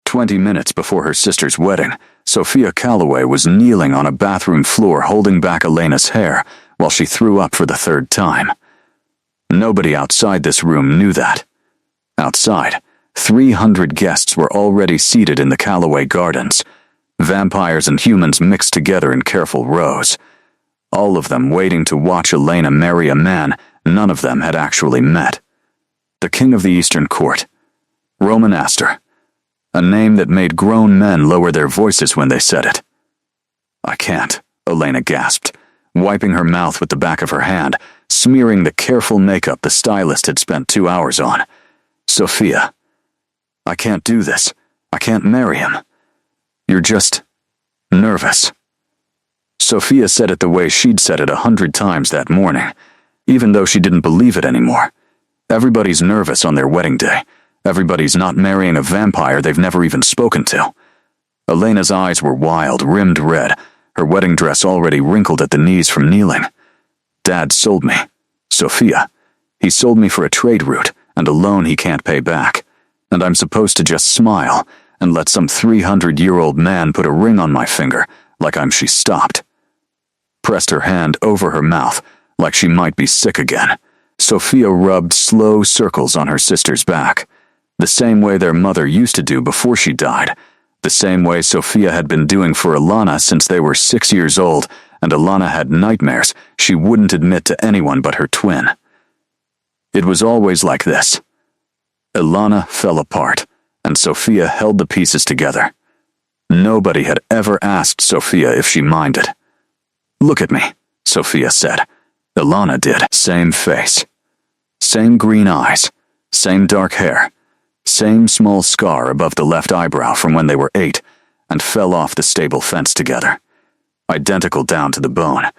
20 minutes before her sister's wedding, Sophia Calloway was kneeling on a bathroom floor holding back Elena's hair while she threw up for the third time. Nobody outside this room knew that. Outside, 300 guests were already seated in the Calloway Gardens, vampires and humans mixed together in careful rows, all of them waiting to watch Elena marry a man none of them had actually met. The King of the Eastern Court, Roman Astor, a name that made grown men lower their voices when they said it. "I can't," Elena gasped, wiping her mouth with the back of her hand, smearing the careful makeup the stylist had spent 2 hours on. "Sophia, I can't do this. I can't marry him. You're just nervous." Sophia said it the way she'd said it 100 times that morning, even though she didn't believe it anymore. Everybody's nervous on their wedding day. Everybody's not marrying a vampire they've never even spoken to. Elena's eyes were wild, rimmed red, her wedding dress already wrinkled at the knees from kneeling. "Dad sold me. Sophia. He sold me for a trade route and a loan he can't pay back. And I'm supposed to just smile and let some 300-year-old man put a ring on my finger like I'm she stopped." Pressed her hand over her mouth like she might be sick again. Sophia rubbed slow circles on her sister's back, the same way their mother used to do before she died, the same way Sophia had been doing for Ilana since they were 6 years old and Ilana had nightmares she wouldn't admit to anyone but her twin. It was always like this. Ilana fell apart, and Sophia held the pieces together. Nobody had ever asked Sophia if she minded. "Look at me," Sophia said. Ilana did. Same face. Same green eyes. Same dark hair. Same small scar above the left eyebrow from when they were 8 and fell off the stable fence together. Identical down to the bone,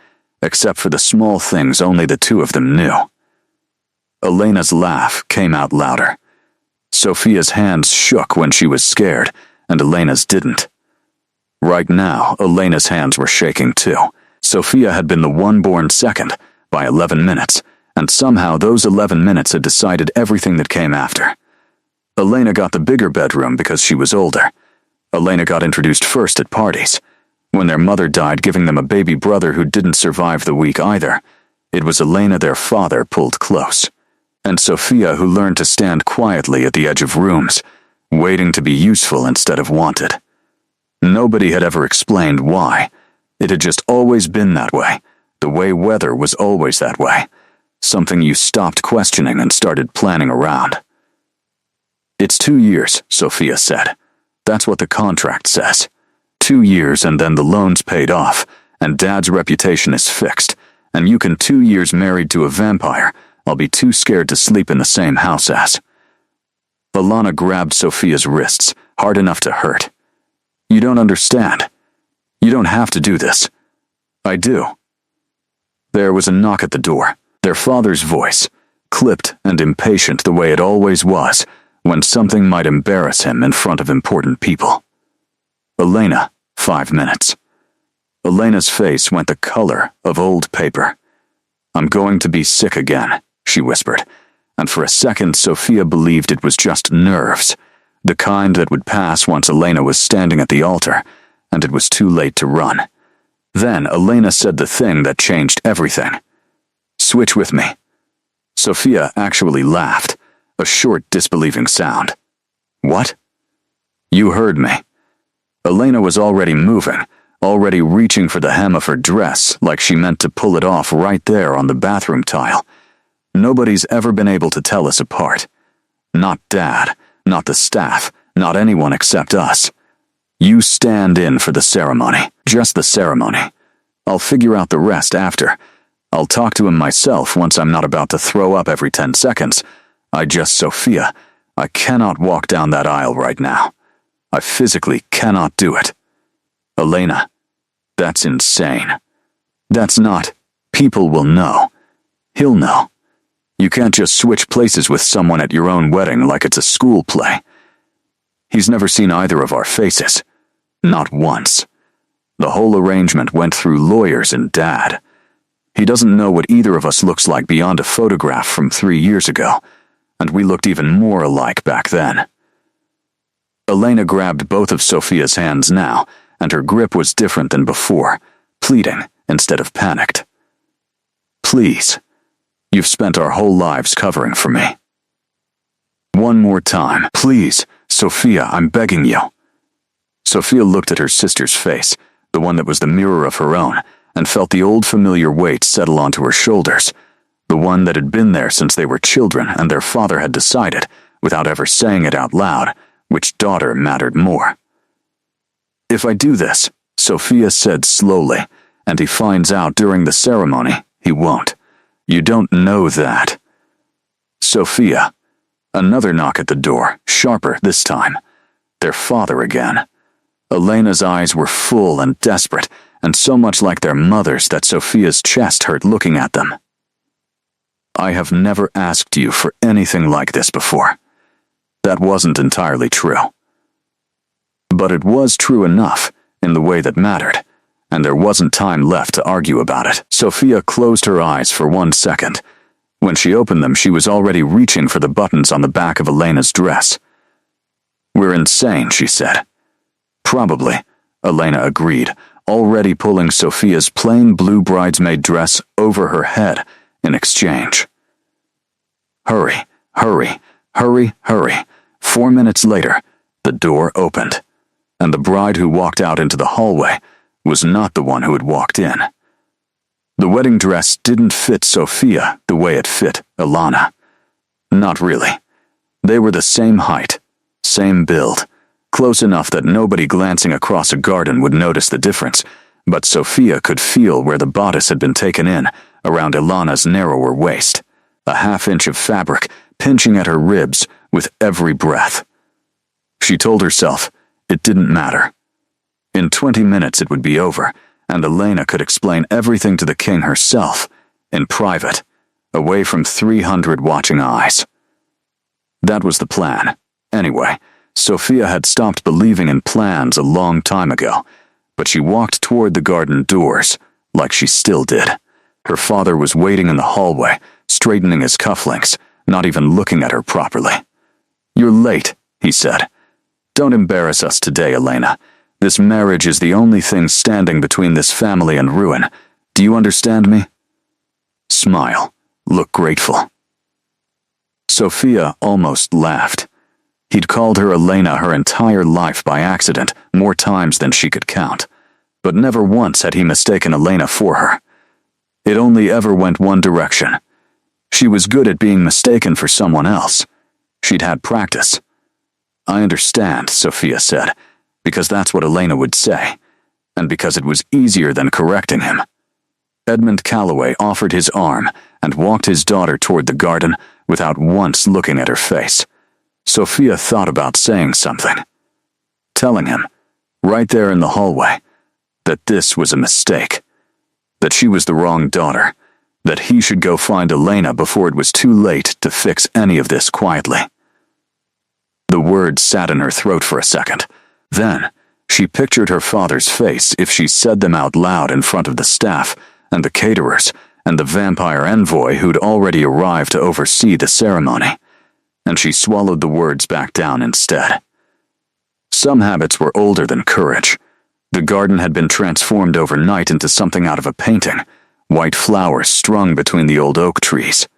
except for the small things only the two of them knew. Elena's laugh came out louder. Sophia's hands shook when she was scared, and Elena's didn't. Right now, Elena's hands were shaking too. Sophia had been the one born second, by 11 minutes, and somehow those 11 minutes had decided everything that came after. Elena got the bigger bedroom because she was older. Elena got introduced first at parties. When their mother died, giving them a baby brother who didn't survive the week either, it was Elena their father pulled close. And Sophia who learned to stand quietly at the edge of rooms, waiting to be useful instead of wanted. Nobody had ever explained why. It had just always been that way. The way weather was always that way. Something you stopped questioning and started planning around. "It's 2 years," Sophia said. "That's what the contract says. 2 years and then the loan's paid off, and Dad's reputation is fixed, and you can 2 years married to a vampire. I'll be too scared to sleep in the same house as." Ilana grabbed Sophia's wrists, hard enough to hurt. "You don't understand. You don't have to do this." "I do." There was a knock at the door, their father's voice, clipped and impatient the way it always was when something might embarrass him in front of important people. "Elena, 5 minutes." Elena's face went the color of old paper. "I'm going to be sick again," she whispered, and for a second Sophia believed it was just nerves, the kind that would pass once Elena was standing at the altar, and it was too late to run. Then Elena said the thing that changed everything. "Switch with me." Sophia actually laughed, a short, disbelieving sound. "What?" "You heard me." Elena was already moving, already reaching for the hem of her dress like she meant to pull it off right there on the bathroom tile. Nobody's ever been able to tell us apart. Not Dad, not the staff, not anyone except us. "You stand in for the ceremony, just the ceremony. I'll figure out the rest after. I'll talk to him myself once I'm not about to throw up every 10 seconds. Sophia, I cannot walk down that aisle right now. I physically cannot do it." "Elena, that's insane. That's not. People will know. He'll know. You can't just switch places with someone at your own wedding like it's a school play. He's never seen either of our faces. Not once. The whole arrangement went through lawyers and Dad. He doesn't know what either of us looks like beyond a photograph from 3 years ago, and we looked even more alike back then." Elena grabbed both of Sophia's hands now, and her grip was different than before, pleading instead of panicked. Please, you've spent our whole lives covering for me. One more time, please, Sophia, I'm begging you. Sophia looked at her sister's face, the one that was the mirror of her own, and felt the old familiar weight settle onto her shoulders, the one that had been there since they were children and their father had decided, without ever saying it out loud, which daughter mattered more. If I do this, Sophia said slowly, and he finds out during the ceremony, he won't. You don't know that. Sophia. Another knock at the door, sharper this time. Their father again. Elena's eyes were full and desperate, and so much like their mother's that Sophia's chest hurt looking at them. I have never asked you for anything like this before. That wasn't entirely true. But it was true enough, in the way that mattered, and there wasn't time left to argue about it. Sophia closed her eyes for 1 second. When she opened them, she was already reaching for the buttons on the back of Elena's dress. We're insane, she said. Probably, Elena agreed, already pulling Sophia's plain blue bridesmaid dress over her head in exchange. Hurry, hurry, hurry, hurry. 4 minutes later, the door opened, and the bride who walked out into the hallway was not the one who had walked in. The wedding dress didn't fit Sophia the way it fit Ilana. Not really. They were the same height, same build, close enough that nobody glancing across a garden would notice the difference, but Sophia could feel where the bodice had been taken in, around Ilana's narrower waist, a half-inch of fabric pinching at her ribs with every breath. She told herself it didn't matter. In 20 minutes it would be over, and Elena could explain everything to the king herself, in private, away from 300 watching eyes. That was the plan. Anyway, Sophia had stopped believing in plans a long time ago, but she walked toward the garden doors, like she still did. Her father was waiting in the hallway, straightening his cufflinks, not even looking at her properly. You're late, he said. Don't embarrass us today, Elena. This marriage is the only thing standing between this family and ruin. Do you understand me? Smile. Look grateful. Sophia almost laughed. He'd called her Elena her entire life by accident, more times than she could count. But never once had he mistaken Elena for her. It only ever went one direction. She was good at being mistaken for someone else. She'd had practice. I understand, Sophia said, because that's what Elena would say, and because it was easier than correcting him. Edmund Calloway offered his arm and walked his daughter toward the garden without once looking at her face. Sophia thought about saying something, telling him, right there in the hallway, that this was a mistake, that she was the wrong daughter, that he should go find Elena before it was too late to fix any of this quietly. The words sat in her throat for a second. Then, she pictured her father's face if she said them out loud in front of the staff and the caterers and the vampire envoy who'd already arrived to oversee the ceremony, and she swallowed the words back down instead. Some habits were older than courage. The garden had been transformed overnight into something out of a painting, white flowers strung between the old oak trees,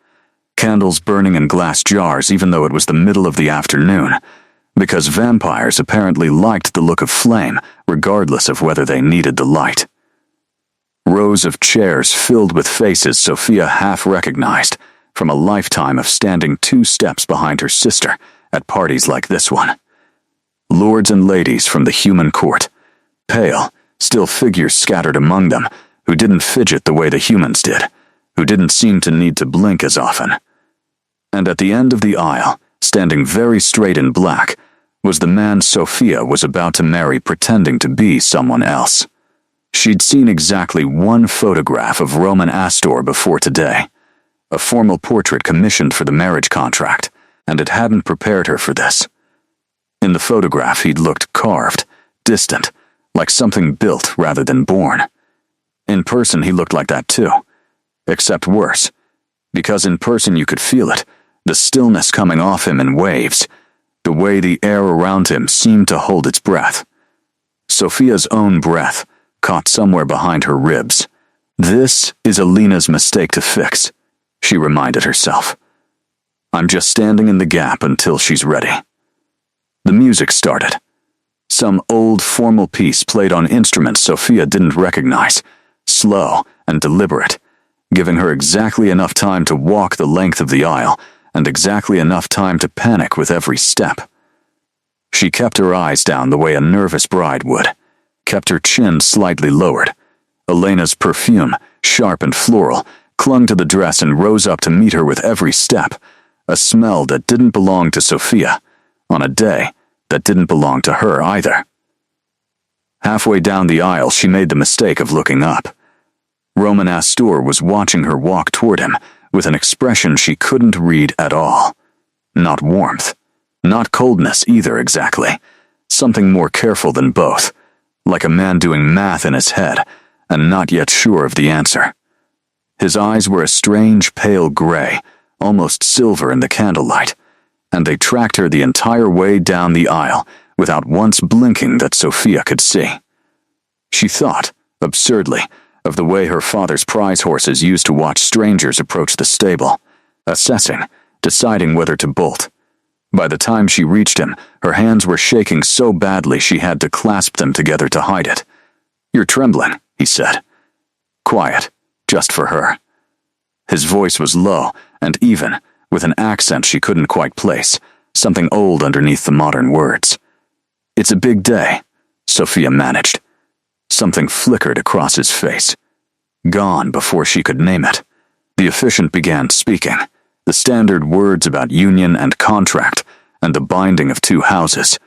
candles burning in glass jars even though it was the middle of the afternoon, because vampires apparently liked the look of flame regardless of whether they needed the light. Rows of chairs filled with faces Sophia half recognized from a lifetime of standing 2 steps behind her sister at parties like this one. Lords and ladies from the human court, pale, still figures scattered among them who didn't fidget the way the humans did, who didn't seem to need to blink as often. And at the end of the aisle, standing very straight in black, was the man Sophia was about to marry pretending to be someone else. She'd seen exactly one photograph of Roman Astor before today, a formal portrait commissioned for the marriage contract, and it hadn't prepared her for this. In the photograph he'd looked carved, distant, like something built rather than born. In person he looked like that too, except worse, because in person you could feel it, the stillness coming off him in waves, the way the air around him seemed to hold its breath. Sophia's own breath caught somewhere behind her ribs. This is Alina's mistake to fix, she reminded herself. I'm just standing in the gap until she's ready. The music started. Some old formal piece played on instruments Sophia didn't recognize, slow and deliberate, giving her exactly enough time to walk the length of the aisle and exactly enough time to panic with every step. She kept her eyes down the way a nervous bride would, kept her chin slightly lowered. Elena's perfume, sharp and floral, clung to the dress and rose up to meet her with every step, a smell that didn't belong to Sophia, on a day that didn't belong to her either. Halfway down the aisle, she made the mistake of looking up. Roman Astor was watching her walk toward him with an expression she couldn't read at all. Not warmth. Not coldness either exactly. Something more careful than both, like a man doing math in his head and not yet sure of the answer. His eyes were a strange pale gray, almost silver in the candlelight, and they tracked her the entire way down the aisle without once blinking that Sophia could see. She thought, absurdly, of the way her father's prize horses used to watch strangers approach the stable, assessing, deciding whether to bolt. By the time she reached him, her hands were shaking so badly she had to clasp them together to hide it. "You're trembling," he said. Quiet, just for her. His voice was low and even, with an accent she couldn't quite place, something old underneath the modern words. "It's a big day," Sophia managed. Something flickered across his face. Gone before she could name it. The officiant began speaking, the standard words about union and contract and the binding of two houses,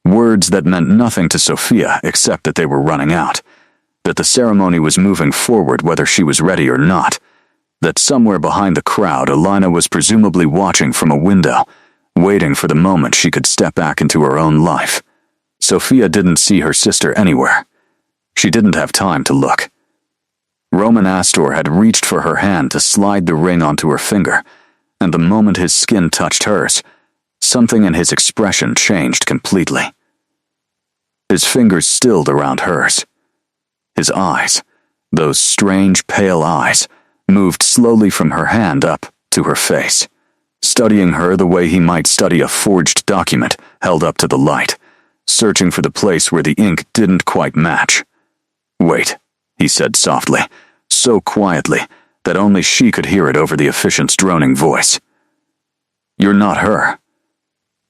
words that meant nothing to Sophia except that they were running out, that the ceremony was moving forward whether she was ready or not, that somewhere behind the crowd Alina was presumably watching from a window, waiting for the moment she could step back into her own life. Sophia didn't see her sister anywhere. She didn't have time to look. Roman Astor had reached for her hand to slide the ring onto her finger, and the moment his skin touched hers, something in his expression changed completely. His fingers stilled around hers. His eyes, those strange pale eyes, moved slowly from her hand up to her face, studying her the way he might study a forged document held up to the light, searching for the place where the ink didn't quite match. "Wait," he said softly, so quietly that only she could hear it over the officiant's droning voice. "You're not her.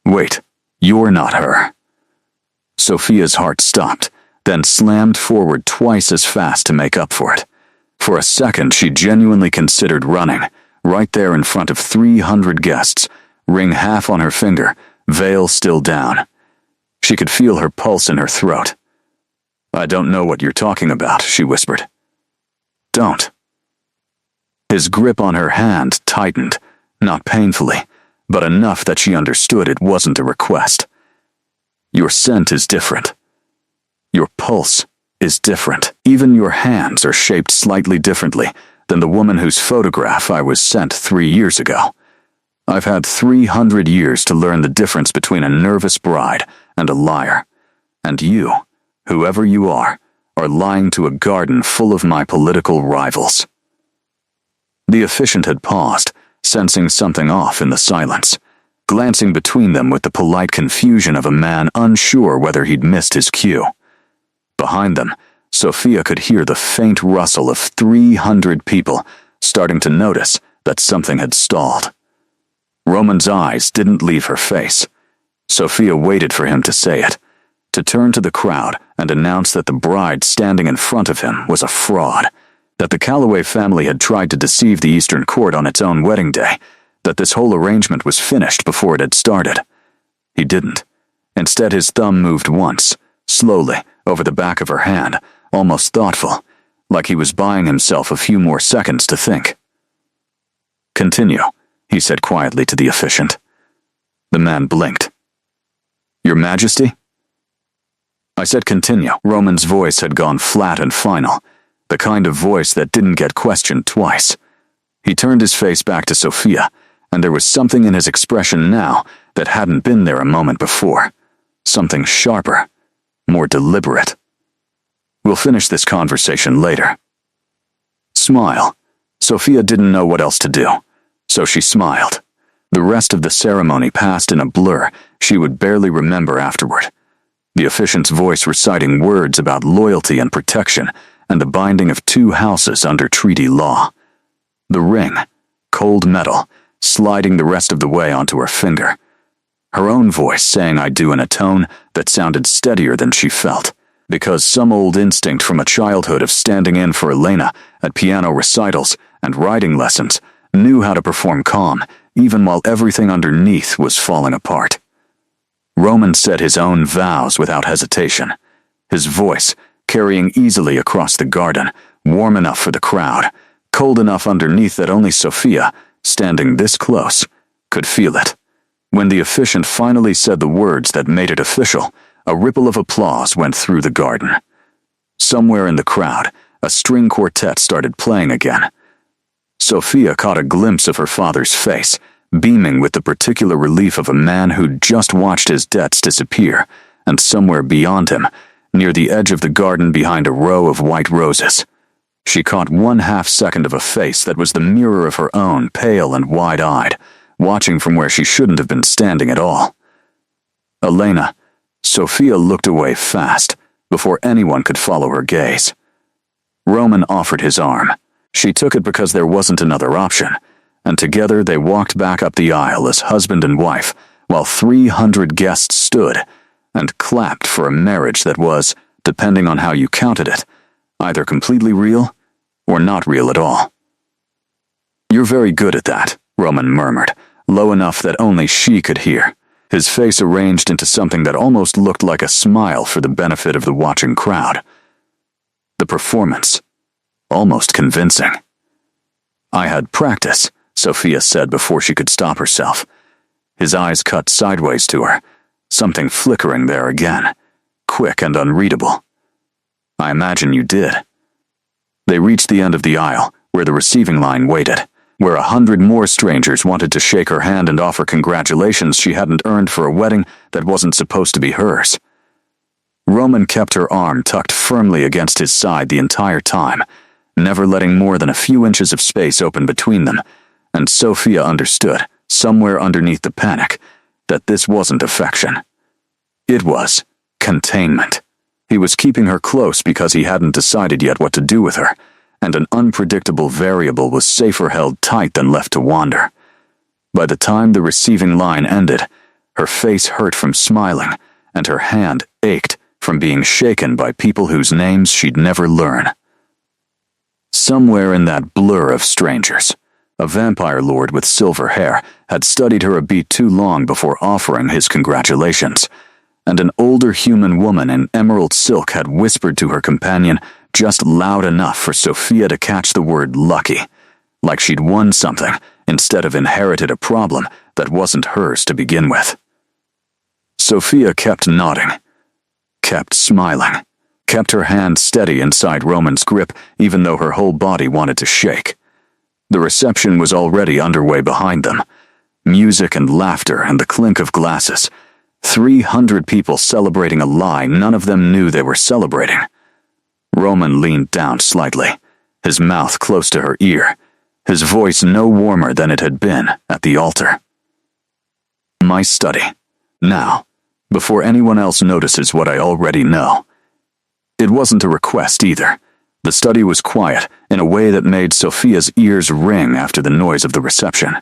Wait, you're not her." Sophia's heart stopped, then slammed forward twice as fast to make up for it. For a second, she genuinely considered running, right there in front of 300 guests, ring half on her finger, veil still down. She could feel her pulse in her throat. "I don't know what you're talking about," she whispered. "Don't." His grip on her hand tightened, not painfully, but enough that she understood it wasn't a request. "Your scent is different. Your pulse is different. Even your hands are shaped slightly differently than the woman whose photograph I was sent 3 years ago. I've had 300 years to learn the difference between a nervous bride and a liar. And you, whoever you are lying to a garden full of my political rivals." The officiant had paused, sensing something off in the silence, glancing between them with the polite confusion of a man unsure whether he'd missed his cue. Behind them, Sophia could hear the faint rustle of 300 people starting to notice that something had stalled. Roman's eyes didn't leave her face. Sophia waited for him to say it, to turn to the crowd and announce that the bride standing in front of him was a fraud, that the Calloway family had tried to deceive the Eastern Court on its own wedding day, that this whole arrangement was finished before it had started. He didn't. Instead, his thumb moved once, slowly, over the back of her hand, almost thoughtful, like he was buying himself a few more seconds to think. "Continue," he said quietly to the officiant. The man blinked. "Your Majesty?" I said continue. Roman's voice had gone flat and final, the kind of voice that didn't get questioned twice. He turned his face back to Sophia, and there was something in his expression now that hadn't been there a moment before. Something sharper, more deliberate. We'll finish this conversation later. Smile. Sophia didn't know what else to do, so she smiled. The rest of the ceremony passed in a blur she would barely remember afterward. The officiant's voice reciting words about loyalty and protection and the binding of two houses under treaty law. The ring, cold metal, sliding the rest of the way onto her finger. Her own voice saying I do in a tone that sounded steadier than she felt, because some old instinct from a childhood of standing in for Elena at piano recitals and writing lessons knew how to perform calm, even while everything underneath was falling apart. Roman said his own vows without hesitation, his voice carrying easily across the garden, warm enough for the crowd, cold enough underneath that only Sophia, standing this close, could feel it. When the officiant finally said the words that made it official, a ripple of applause went through the garden. Somewhere in the crowd, a string quartet started playing again. Sophia caught a glimpse of her father's face, beaming with the particular relief of a man who'd just watched his debts disappear, and somewhere beyond him, near the edge of the garden behind a row of white roses, she caught 1/2 second of a face that was the mirror of her own, pale and wide-eyed, watching from where she shouldn't have been standing at all. Elena. Sophia looked away fast, before anyone could follow her gaze. Roman offered his arm. She took it because there wasn't another option, and together they walked back up the aisle as husband and wife, while 300 guests stood and clapped for a marriage that was, depending on how you counted it, either completely real or not real at all. "You're very good at that," Roman murmured, low enough that only she could hear, his face arranged into something that almost looked like a smile for the benefit of the watching crowd. The performance, almost convincing. "I had practice," Sophia said before she could stop herself. His eyes cut sideways to her, something flickering there again, quick and unreadable. "I imagine you did." They reached the end of the aisle, where the receiving line waited, where 100 more strangers wanted to shake her hand and offer congratulations she hadn't earned for a wedding that wasn't supposed to be hers. Roman kept her arm tucked firmly against his side the entire time, never letting more than a few inches of space open between them, and Sophia understood, somewhere underneath the panic, that this wasn't affection. It was containment. He was keeping her close because he hadn't decided yet what to do with her, and an unpredictable variable was safer held tight than left to wander. By the time the receiving line ended, her face hurt from smiling, and her hand ached from being shaken by people whose names she'd never learn. Somewhere in that blur of strangers, a vampire lord with silver hair had studied her a beat too long before offering his congratulations, and an older human woman in emerald silk had whispered to her companion just loud enough for Sophia to catch the word lucky, like she'd won something instead of inherited a problem that wasn't hers to begin with. Sophia kept nodding, kept smiling, kept her hand steady inside Roman's grip even though her whole body wanted to shake. The reception was already underway behind them. Music and laughter and the clink of glasses. 300 people celebrating a lie none of them knew they were celebrating. Roman leaned down slightly, his mouth close to her ear, his voice no warmer than it had been at the altar. "My study. Now, before anyone else notices what I already know." It wasn't a request either. The study was quiet in a way that made Sophia's ears ring after the noise of the reception.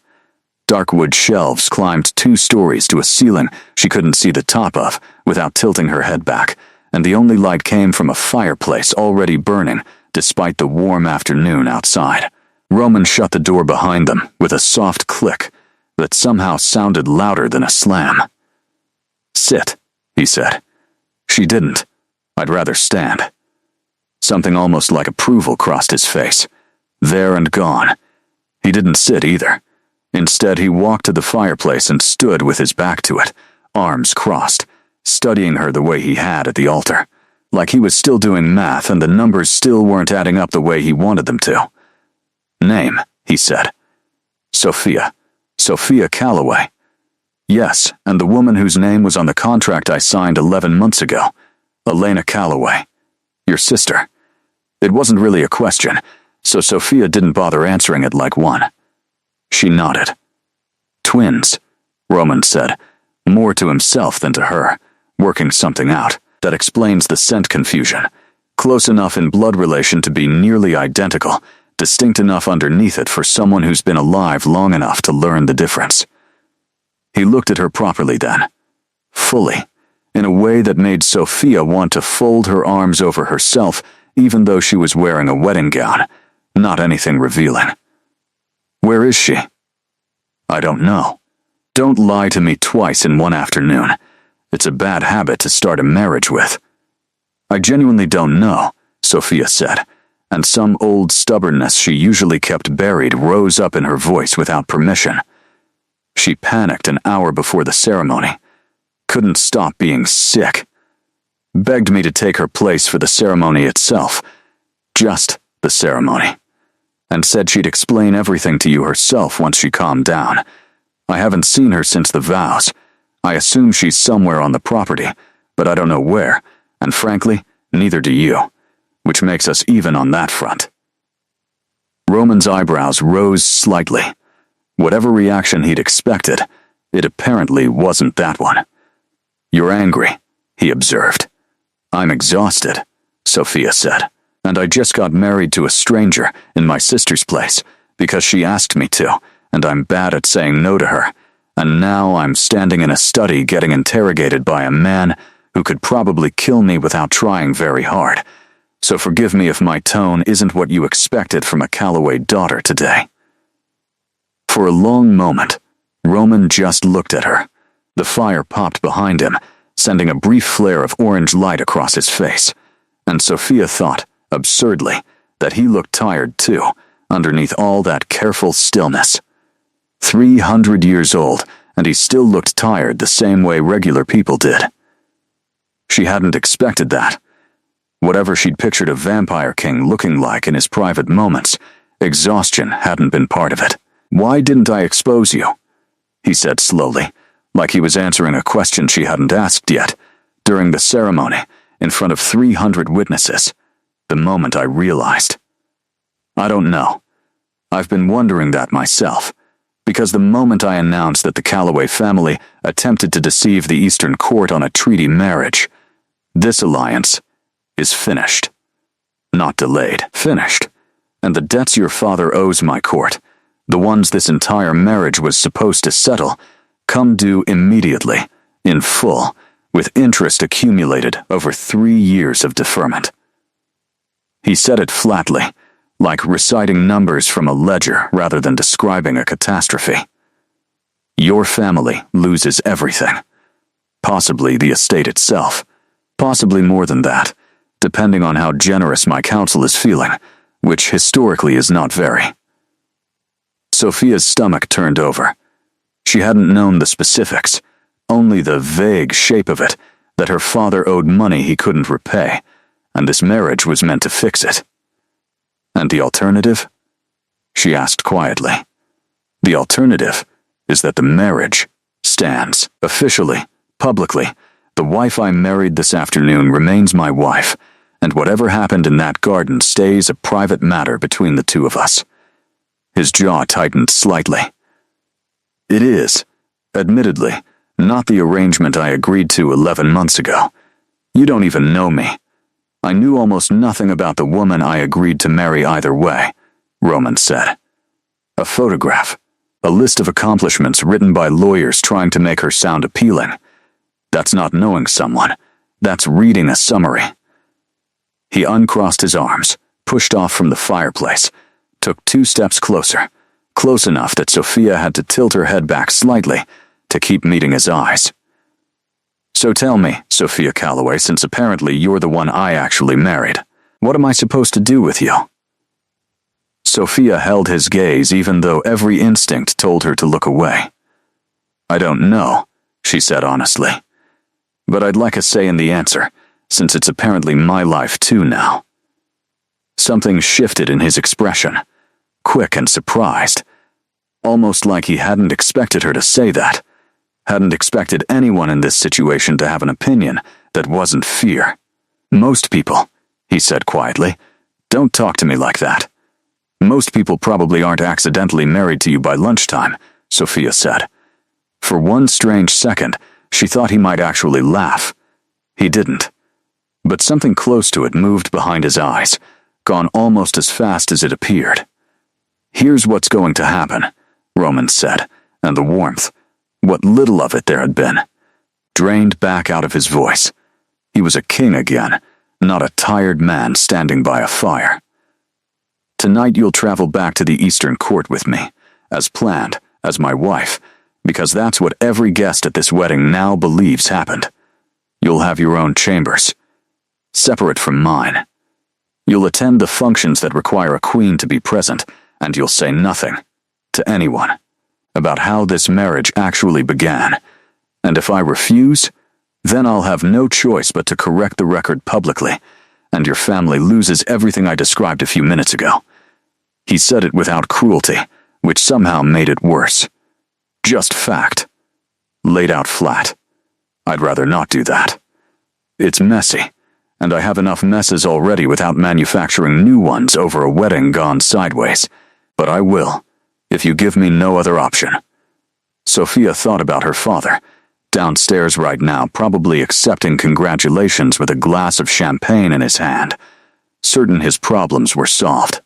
Dark wood shelves climbed 2 stories to a ceiling she couldn't see the top of without tilting her head back, and the only light came from a fireplace already burning despite the warm afternoon outside. Roman shut the door behind them with a soft click that somehow sounded louder than a slam. "Sit," he said. She didn't. "I'd rather stand." Something almost like approval crossed his face. There and gone. He didn't sit either. Instead, he walked to the fireplace and stood with his back to it, arms crossed, studying her the way he had at the altar, like he was still doing math and the numbers still weren't adding up the way he wanted them to. "Name," he said. "Sophia. Sophia Calloway." Yes, and the woman whose name was on the contract I signed 11 months ago. Elena Calloway. Your sister. It wasn't really a question, so Sophia didn't bother answering it like one. She nodded. Twins, Roman said, more to himself than to her, working something out. That explains the scent confusion. Close enough in blood relation to be nearly identical, distinct enough underneath it for someone who's been alive long enough to learn the difference. He looked at her properly then, fully, in a way that made Sophia want to fold her arms over herself even though she was wearing a wedding gown, not anything revealing. Where is she? I don't know. Don't lie to me twice in one afternoon. It's a bad habit to start a marriage with. I genuinely don't know, Sophia said, and some old stubbornness she usually kept buried rose up in her voice without permission. She panicked an hour before the ceremony. Couldn't stop being sick. Begged me to take her place for the ceremony itself. Just the ceremony. And said she'd explain everything to you herself once she calmed down. I haven't seen her since the vows. I assume she's somewhere on the property, but I don't know where, and frankly, neither do you, which makes us even on that front. Roman's eyebrows rose slightly. Whatever reaction he'd expected, it apparently wasn't that one. You're angry, he observed. I'm exhausted, Sophia said, and I just got married to a stranger in my sister's place because she asked me to, and I'm bad at saying no to her, and now I'm standing in a study getting interrogated by a man who could probably kill me without trying very hard. So forgive me if my tone isn't what you expected from a Calloway daughter today. For a long moment, Roman just looked at her. The fire popped behind him, sending a brief flare of orange light across his face, and Sophia thought, absurdly, that he looked tired too, underneath all that careful stillness. 300 years old, and he still looked tired the same way regular people did. She hadn't expected that. Whatever she'd pictured a vampire king looking like in his private moments, exhaustion hadn't been part of it. Why didn't I expose you? He said slowly, like he was answering a question she hadn't asked yet, during the ceremony, in front of 300 witnesses, the moment I realized. I don't know. I've been wondering that myself, because the moment I announced that the Calloway family attempted to deceive the Eastern Court on a treaty marriage, this alliance is finished. Not delayed, finished. And the debts your father owes my court, the ones this entire marriage was supposed to settle, come due immediately, in full, with interest accumulated over 3 years of deferment. He said it flatly, like reciting numbers from a ledger rather than describing a catastrophe. Your family loses everything. Possibly the estate itself. Possibly more than that, depending on how generous my counsel is feeling, which historically is not very. Sophia's stomach turned over. She hadn't known the specifics, only the vague shape of it, that her father owed money he couldn't repay, and this marriage was meant to fix it. And the alternative? She asked quietly. The alternative is that the marriage stands, officially, publicly. The wife I married this afternoon remains my wife, and whatever happened in that garden stays a private matter between the two of us. His jaw tightened slightly. It is, admittedly, not the arrangement I agreed to 11 months ago. You don't even know me. I knew almost nothing about the woman I agreed to marry either way, Roman said. A photograph, a list of accomplishments written by lawyers trying to make her sound appealing. That's not knowing someone. That's reading a summary. He uncrossed his arms, pushed off from the fireplace, took 2 steps closer, close enough that Sophia had to tilt her head back slightly to keep meeting his eyes. So tell me, Sophia Calloway, since apparently you're the one I actually married, what am I supposed to do with you? Sophia held his gaze even though every instinct told her to look away. I don't know, she said honestly. But I'd like a say in the answer, since it's apparently my life too now. Something shifted in his expression, quick and surprised, almost like he hadn't expected her to say that, hadn't expected anyone in this situation to have an opinion that wasn't fear. "Most people," he said quietly, "don't talk to me like that. Most people probably aren't accidentally married to you by lunchtime," Sophia said. For one strange second, she thought he might actually laugh. He didn't. But something close to it moved behind his eyes, gone almost as fast as it appeared. "Here's what's going to happen," Roman said, and the warmth, what little of it there had been, drained back out of his voice. He was a king again, not a tired man standing by a fire. "Tonight you'll travel back to the Eastern Court with me, as planned, as my wife, because that's what every guest at this wedding now believes happened. You'll have your own chambers, separate from mine. You'll attend the functions that require a queen to be present, and you'll say nothing, to anyone, about how this marriage actually began. And if I refuse, then I'll have no choice but to correct the record publicly, and your family loses everything I described a few minutes ago." He said it without cruelty, which somehow made it worse. Just fact. Laid out flat. I'd rather not do that. It's messy, and I have enough messes already without manufacturing new ones over a wedding gone sideways. But I will, if you give me no other option. Sophia thought about her father, downstairs right now, probably accepting congratulations with a glass of champagne in his hand, certain his problems were solved.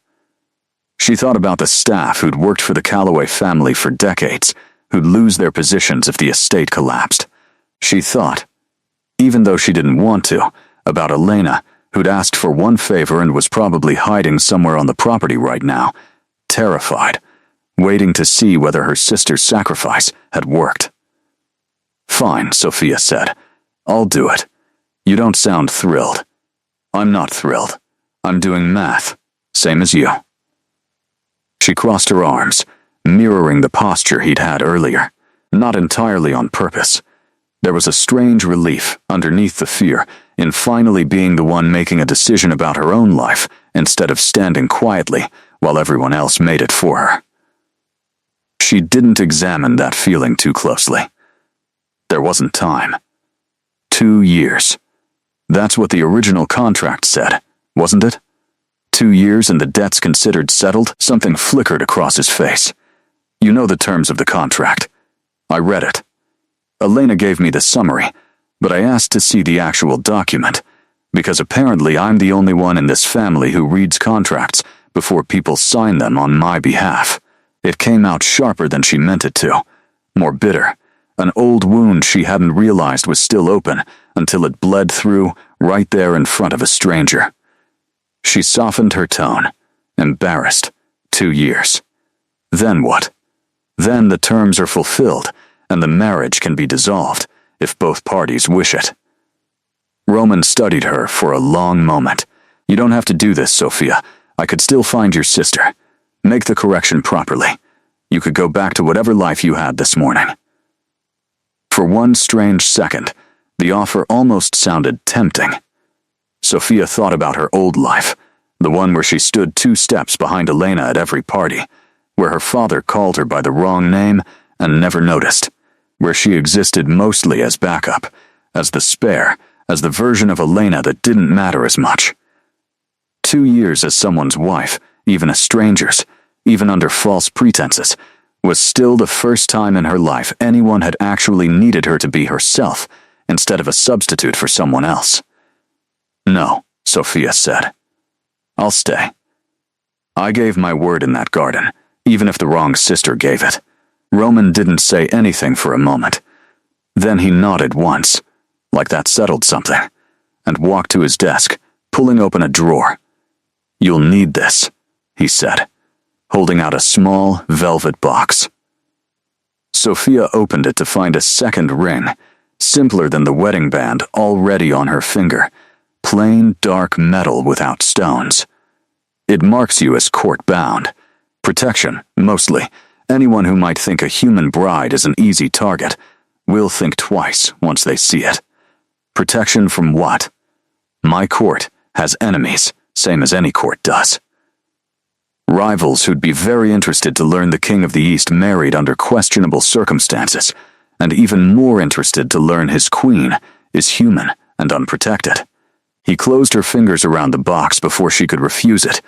She thought about the staff who'd worked for the Calloway family for decades, who'd lose their positions if the estate collapsed. She thought, even though she didn't want to, about Elena, who'd asked for one favor and was probably hiding somewhere on the property right now, terrified, waiting to see whether her sister's sacrifice had worked. "Fine," Sophia said. "I'll do it. You don't sound thrilled." "I'm not thrilled. I'm doing math, same as you." She crossed her arms, mirroring the posture he'd had earlier, not entirely on purpose. There was a strange relief underneath the fear in finally being the one making a decision about her own life instead of standing quietly while everyone else made it for her. She didn't examine that feeling too closely. There wasn't time. 2 years. That's what the original contract said, wasn't it? 2 years and the debt's considered settled? Something flickered across his face. "You know the terms of the contract. I read it. Elena gave me the summary, but I asked to see the actual document, because apparently I'm the only one in this family who reads contracts before people sign them on my behalf." It came out sharper than she meant it to, more bitter, an old wound she hadn't realized was still open until it bled through right there in front of a stranger. She softened her tone, embarrassed. 2 years. Then what? Then the terms are fulfilled, and the marriage can be dissolved, if both parties wish it. Roman studied her for a long moment. "You don't have to do this, Sophia. I could still find your sister. Make the correction properly. You could go back to whatever life you had this morning." For one strange second, the offer almost sounded tempting. Sophia thought about her old life, the one where she stood 2 steps behind Elena at every party, where her father called her by the wrong name and never noticed, where she existed mostly as backup, as the spare, as the version of Elena that didn't matter as much. 2 years as someone's wife, even a stranger's, even under false pretenses, was still the first time in her life anyone had actually needed her to be herself instead of a substitute for someone else. "No," Sophia said. "I'll stay. I gave my word in that garden, even if the wrong sister gave it." Roman didn't say anything for a moment. Then he nodded once, like that settled something, and walked to his desk, pulling open a drawer. "You'll need this," he said, holding out a small velvet box. Sophia opened it to find a second ring, simpler than the wedding band already on her finger, plain dark metal without stones. "It marks you as court-bound. Protection, mostly. Anyone who might think a human bride is an easy target will think twice once they see it. Protection from what? My court has enemies, same as any court does. Rivals who'd be very interested to learn the King of the East married under questionable circumstances, and even more interested to learn his queen is human and unprotected. He closed her fingers around the box before she could refuse it,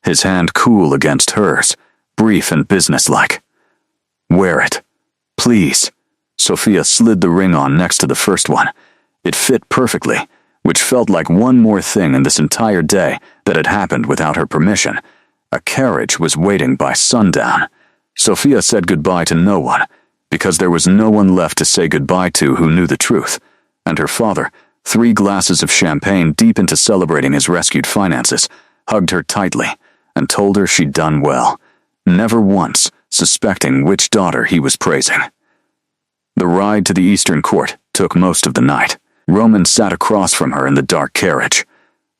his hand cool against hers, brief and businesslike. "Wear it. Please." Sophia slid the ring on next to the first one. It fit perfectly, which felt like one more thing in this entire day that had happened without her permission. A carriage was waiting by sundown. Sophia said goodbye to no one, because there was no one left to say goodbye to who knew the truth, and her father, 3 glasses of champagne deep into celebrating his rescued finances, hugged her tightly and told her she'd done well, never once suspecting which daughter he was praising. The ride to the Eastern Court took most of the night. Roman sat across from her in the dark carriage,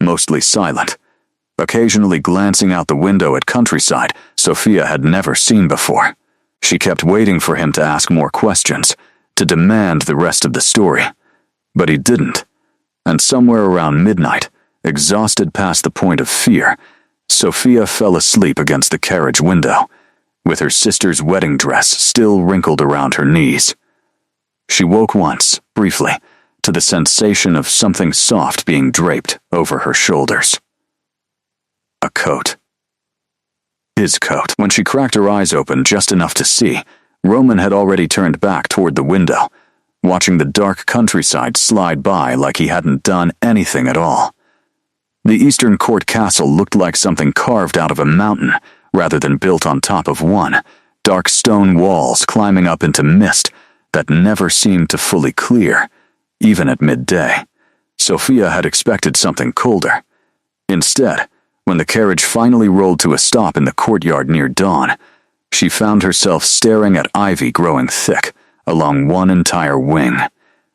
mostly silent, occasionally glancing out the window at countryside Sophia had never seen before. She kept waiting for him to ask more questions, to demand the rest of the story. But he didn't, and somewhere around midnight, exhausted past the point of fear, Sophia fell asleep against the carriage window, with her sister's wedding dress still wrinkled around her knees. She woke once, briefly, to the sensation of something soft being draped over her shoulders. A coat. His coat. When she cracked her eyes open just enough to see, Roman had already turned back toward the window, watching the dark countryside slide by like he hadn't done anything at all. The Eastern Court castle looked like something carved out of a mountain rather than built on top of one, dark stone walls climbing up into mist that never seemed to fully clear, even at midday. Sophia had expected something colder. Instead, when the carriage finally rolled to a stop in the courtyard near dawn, she found herself staring at ivy growing thick along one entire wing,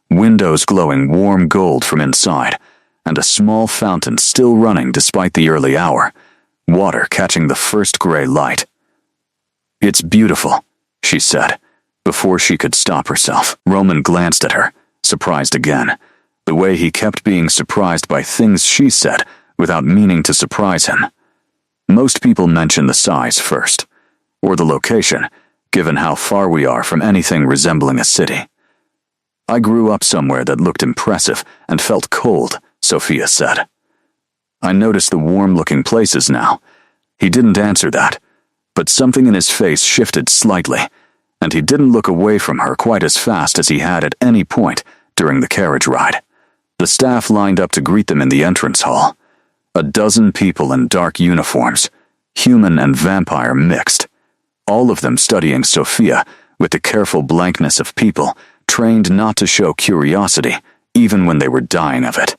windows glowing warm gold from inside, and a small fountain still running despite the early hour, water catching the first gray light. "It's beautiful," she said, before she could stop herself. Roman glanced at her, surprised again, the way he kept being surprised by things she said without meaning to surprise him. Most people mention the size first, or the location, given how far we are from anything resembling a city. "I grew up somewhere that looked impressive and felt cold," Sophia said. "I noticed the warm-looking places now." He didn't answer that, but something in his face shifted slightly, and he didn't look away from her quite as fast as he had at any point during the carriage ride. The staff lined up to greet them in the entrance hall. A dozen people in dark uniforms, human and vampire mixed, all of them studying Sophia with the careful blankness of people trained not to show curiosity even when they were dying of it.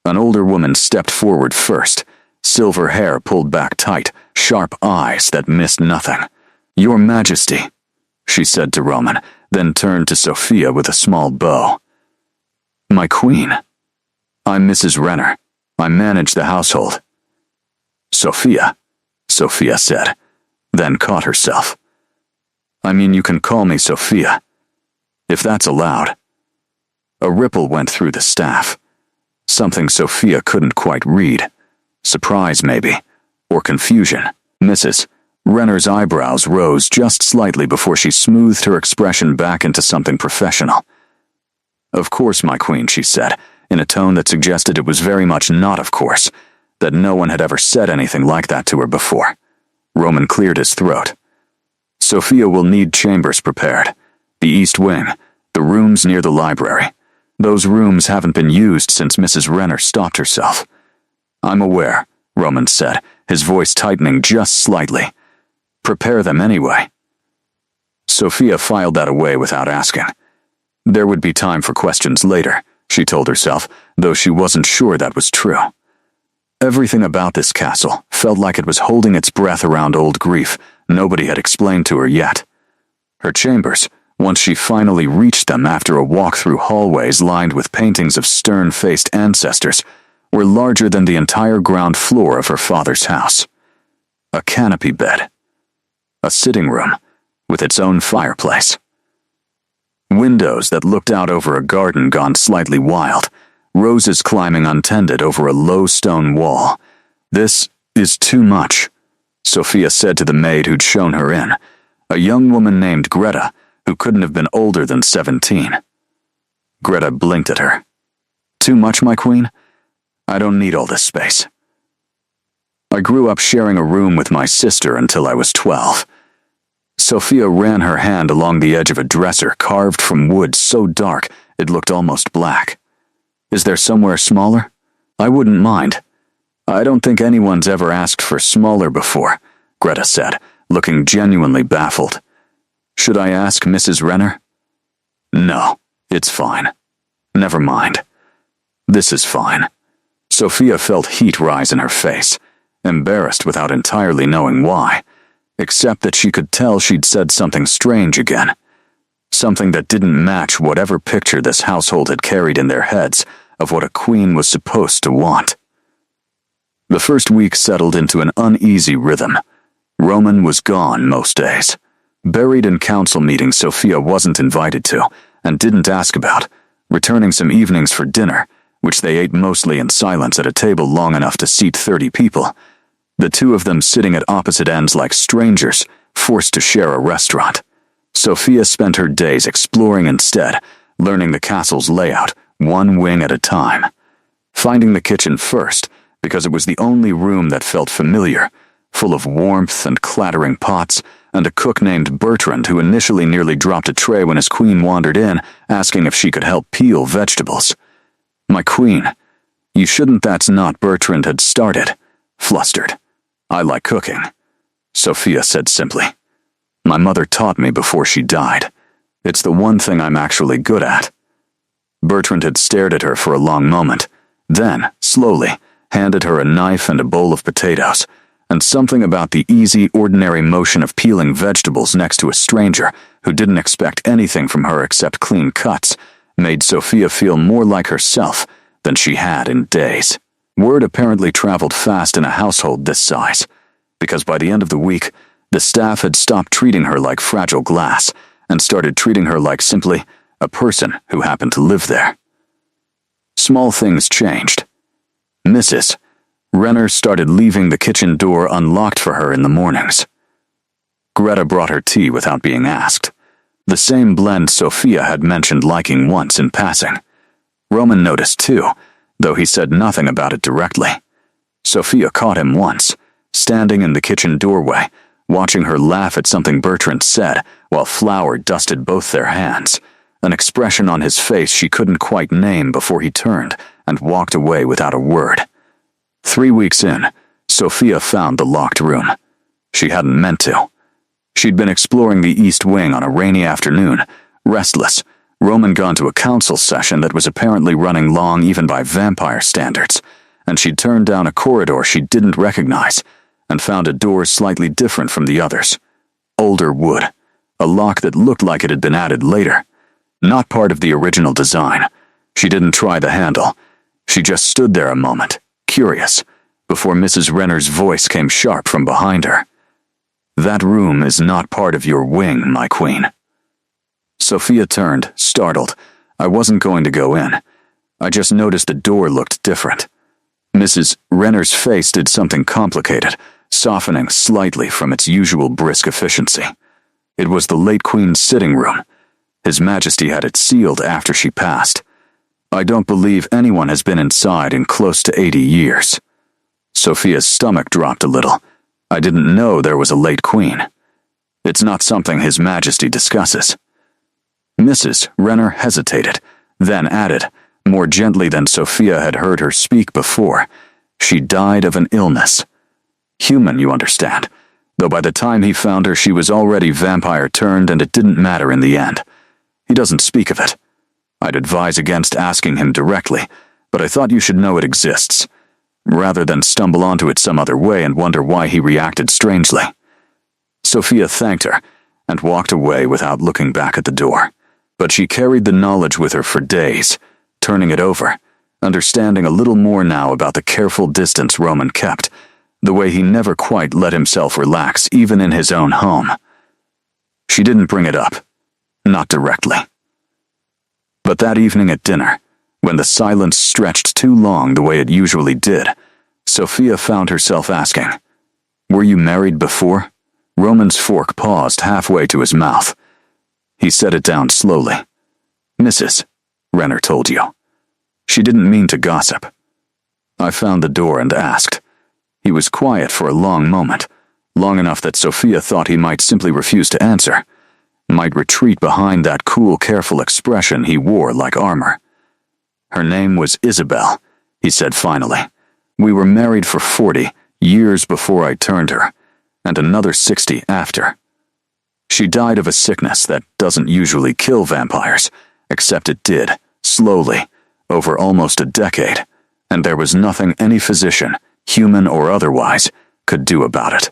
An older woman stepped forward first, silver hair pulled back tight, sharp eyes that missed nothing. "Your Majesty," she said to Roman, then turned to Sophia with a small bow. "My queen. I'm Mrs. Renner. I manage the household." "Sophia," Sophia said, then caught herself. "I mean, you can call me Sophia, if that's allowed." A ripple went through the staff, something Sophia couldn't quite read. Surprise, maybe, or confusion. Mrs. Renner's eyebrows rose just slightly before she smoothed her expression back into something professional. "Of course, my queen," she said, in a tone that suggested it was very much not of course, that no one had ever said anything like that to her before. Roman cleared his throat. "Sophia will need chambers prepared. The East Wing, the rooms near the library. Those rooms haven't been used since Mrs. Renner stopped herself." "I'm aware," Roman said, his voice tightening just slightly. "Prepare them anyway." Sophia filed that away without asking. There would be time for questions later, she told herself, though she wasn't sure that was true. Everything about this castle felt like it was holding its breath around old grief nobody had explained to her yet. Her chambers, once she finally reached them after a walk through hallways lined with paintings of stern-faced ancestors, were larger than the entire ground floor of her father's house. A canopy bed. A sitting room with its own fireplace. Windows that looked out over a garden gone slightly wild, roses climbing untended over a low stone wall. "This is too much," Sophia said to the maid who'd shown her in, a young woman named Greta, who couldn't have been older than 17. Greta blinked at her. Too much, my queen? I don't need all this space. I grew up sharing a room with my sister until I was 12. Sophia ran her hand along the edge of a dresser carved from wood so dark it looked almost black. Is there somewhere smaller? I wouldn't mind. I don't think anyone's ever asked for smaller before, Greta said, looking genuinely baffled. Should I ask Mrs. Renner? No, it's fine. Never mind. This is fine. Sophia felt heat rise in her face, embarrassed without entirely knowing why, except that she could tell she'd said something strange again. Something that didn't match whatever picture this household had carried in their heads of what a queen was supposed to want. The first week settled into an uneasy rhythm. Roman was gone most days. Buried in council meetings Sophia wasn't invited to, and didn't ask about, returning some evenings for dinner, which they ate mostly in silence at a table long enough to seat 30 people, the two of them sitting at opposite ends like strangers, forced to share a restaurant. Sophia spent her days exploring instead, learning the castle's layout, one wing at a time. Finding the kitchen first, because it was the only room that felt familiar, full of warmth and clattering pots, and a cook named Bertrand who initially nearly dropped a tray when his queen wandered in, asking if she could help peel vegetables. My queen, you shouldn't. That's not. Bertrand had started, flustered. I like cooking, Sophia said simply. My mother taught me before she died. It's the one thing I'm actually good at. Bertrand had stared at her for a long moment, then, slowly, handed her a knife and a bowl of potatoes, and something about the easy, ordinary motion of peeling vegetables next to a stranger who didn't expect anything from her except clean cuts made Sophia feel more like herself than she had in days. Word apparently traveled fast in a household this size, because by the end of the week, the staff had stopped treating her like fragile glass and started treating her like simply a person who happened to live there. Small things changed. Mrs. Renner started leaving the kitchen door unlocked for her in the mornings. Greta brought her tea without being asked, the same blend Sophia had mentioned liking once in passing. Roman noticed too, though he said nothing about it directly. Sophia caught him once, standing in the kitchen doorway, watching her laugh at something Bertrand said while flour dusted both their hands, an expression on his face she couldn't quite name before he turned and walked away without a word. 3 weeks in, Sophia found the locked room. She hadn't meant to. She'd been exploring the East Wing on a rainy afternoon, restless. Roman gone to a council session that was apparently running long even by vampire standards, and she'd turned down a corridor she didn't recognize and found a door slightly different from the others. Older wood, a lock that looked like it had been added later. Not part of the original design. She didn't try the handle. She just stood there a moment, curious, before Mrs. Renner's voice came sharp from behind her. That room is not part of your wing, my queen. Sophia turned, startled. I wasn't going to go in. I just noticed the door looked different. Mrs. Renner's face did something complicated, softening slightly from its usual brisk efficiency. It was the late Queen's sitting room. His Majesty had it sealed after she passed. I don't believe anyone has been inside in close to 80 years. Sophia's stomach dropped a little. I didn't know there was a late Queen. It's not something His Majesty discusses. Mrs. Renner hesitated, then added, more gently than Sophia had heard her speak before, she died of an illness. Human, you understand, though by the time he found her she was already vampire turned and it didn't matter in the end. He doesn't speak of it. I'd advise against asking him directly, but I thought you should know it exists, rather than stumble onto it some other way and wonder why he reacted strangely. Sophia thanked her and walked away without looking back at the door, but she carried the knowledge with her for days, turning it over, understanding a little more now about the careful distance Roman kept, the way he never quite let himself relax even in his own home. She didn't bring it up, not directly. But that evening at dinner, when the silence stretched too long the way it usually did, Sophia found herself asking, "Were you married before?" Roman's fork paused halfway to his mouth. He set it down slowly. Mrs. Renner told you. She didn't mean to gossip. I found the door and asked. He was quiet for a long moment, long enough that Sophia thought he might simply refuse to answer, might retreat behind that cool, careful expression he wore like armor. Her name was Isabel, he said finally. We were married for 40 years before I turned her, and another 60 after. She died of a sickness that doesn't usually kill vampires, except it did, slowly, over almost a decade, and there was nothing any physician, human or otherwise, could do about it.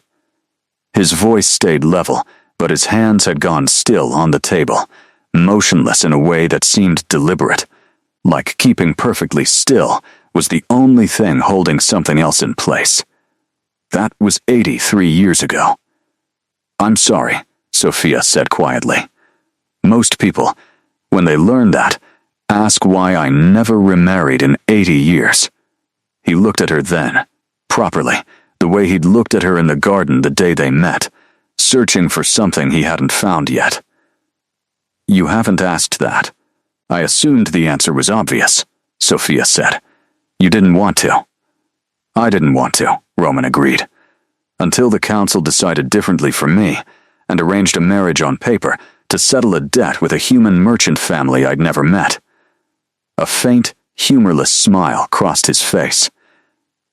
His voice stayed level, but his hands had gone still on the table, motionless in a way that seemed deliberate, like keeping perfectly still was the only thing holding something else in place. That was 83 years ago. I'm sorry, Sophia said quietly. Most people, when they learn that, ask why I never remarried in 80 years. He looked at her then, properly, the way he'd looked at her in the garden the day they met, searching for something he hadn't found yet. You haven't asked that. I assumed the answer was obvious, Sophia said. You didn't want to. I didn't want to, Roman agreed. Until the council decided differently for me and arranged a marriage on paper to settle a debt with a human merchant family I'd never met. A faint, humorless smile crossed his face.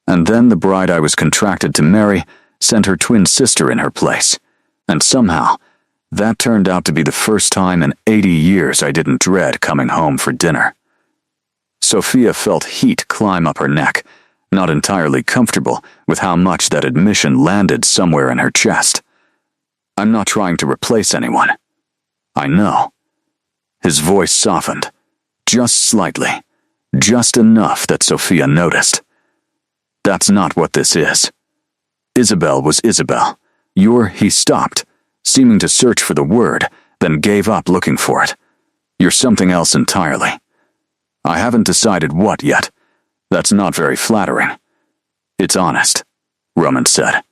And then the bride I was contracted to marry sent her twin sister in her place. And somehow, that turned out to be the first time in 80 years I didn't dread coming home for dinner. Sophia felt heat climb up her neck, not entirely comfortable with how much that admission landed somewhere in her chest. I'm not trying to replace anyone. I know. His voice softened, just slightly, just enough that Sophia noticed. That's not what this is. Isabel was Isabel. He stopped, seeming to search for the word, then gave up looking for it. You're something else entirely. I haven't decided what yet. That's not very flattering. It's honest, Roman said.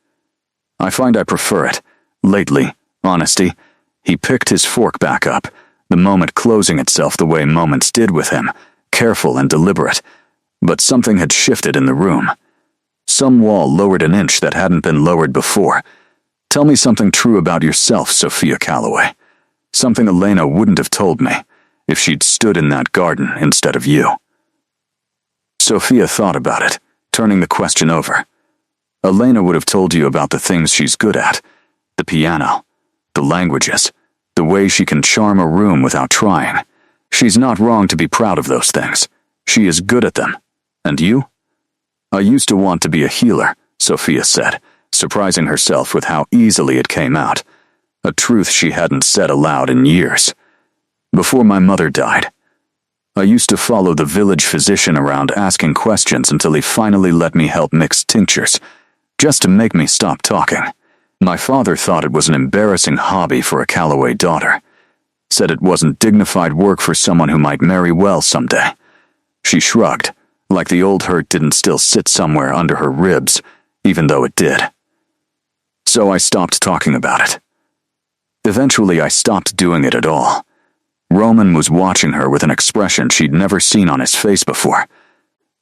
I find I prefer it. Lately, honesty. He picked his fork back up, the moment closing itself the way moments did with him, careful and deliberate. But something had shifted in the room. Some wall lowered an inch that hadn't been lowered before. Tell me something true about yourself, Sophia Calloway. Something Elena wouldn't have told me if she'd stood in that garden instead of you. Sophia thought about it, turning the question over. Elena would have told you about the things she's good at. The piano, the languages, the way she can charm a room without trying. She's not wrong to be proud of those things. She is good at them. And you? I used to want to be a healer, Sophia said, surprising herself with how easily it came out. A truth she hadn't said aloud in years. Before my mother died, I used to follow the village physician around asking questions until he finally let me help mix tinctures, just to make me stop talking. My father thought it was an embarrassing hobby for a Calloway daughter. Said it wasn't dignified work for someone who might marry well someday. She shrugged, like the old hurt didn't still sit somewhere under her ribs, even though it did. So I stopped talking about it. Eventually I stopped doing it at all. Roman was watching her with an expression she'd never seen on his face before.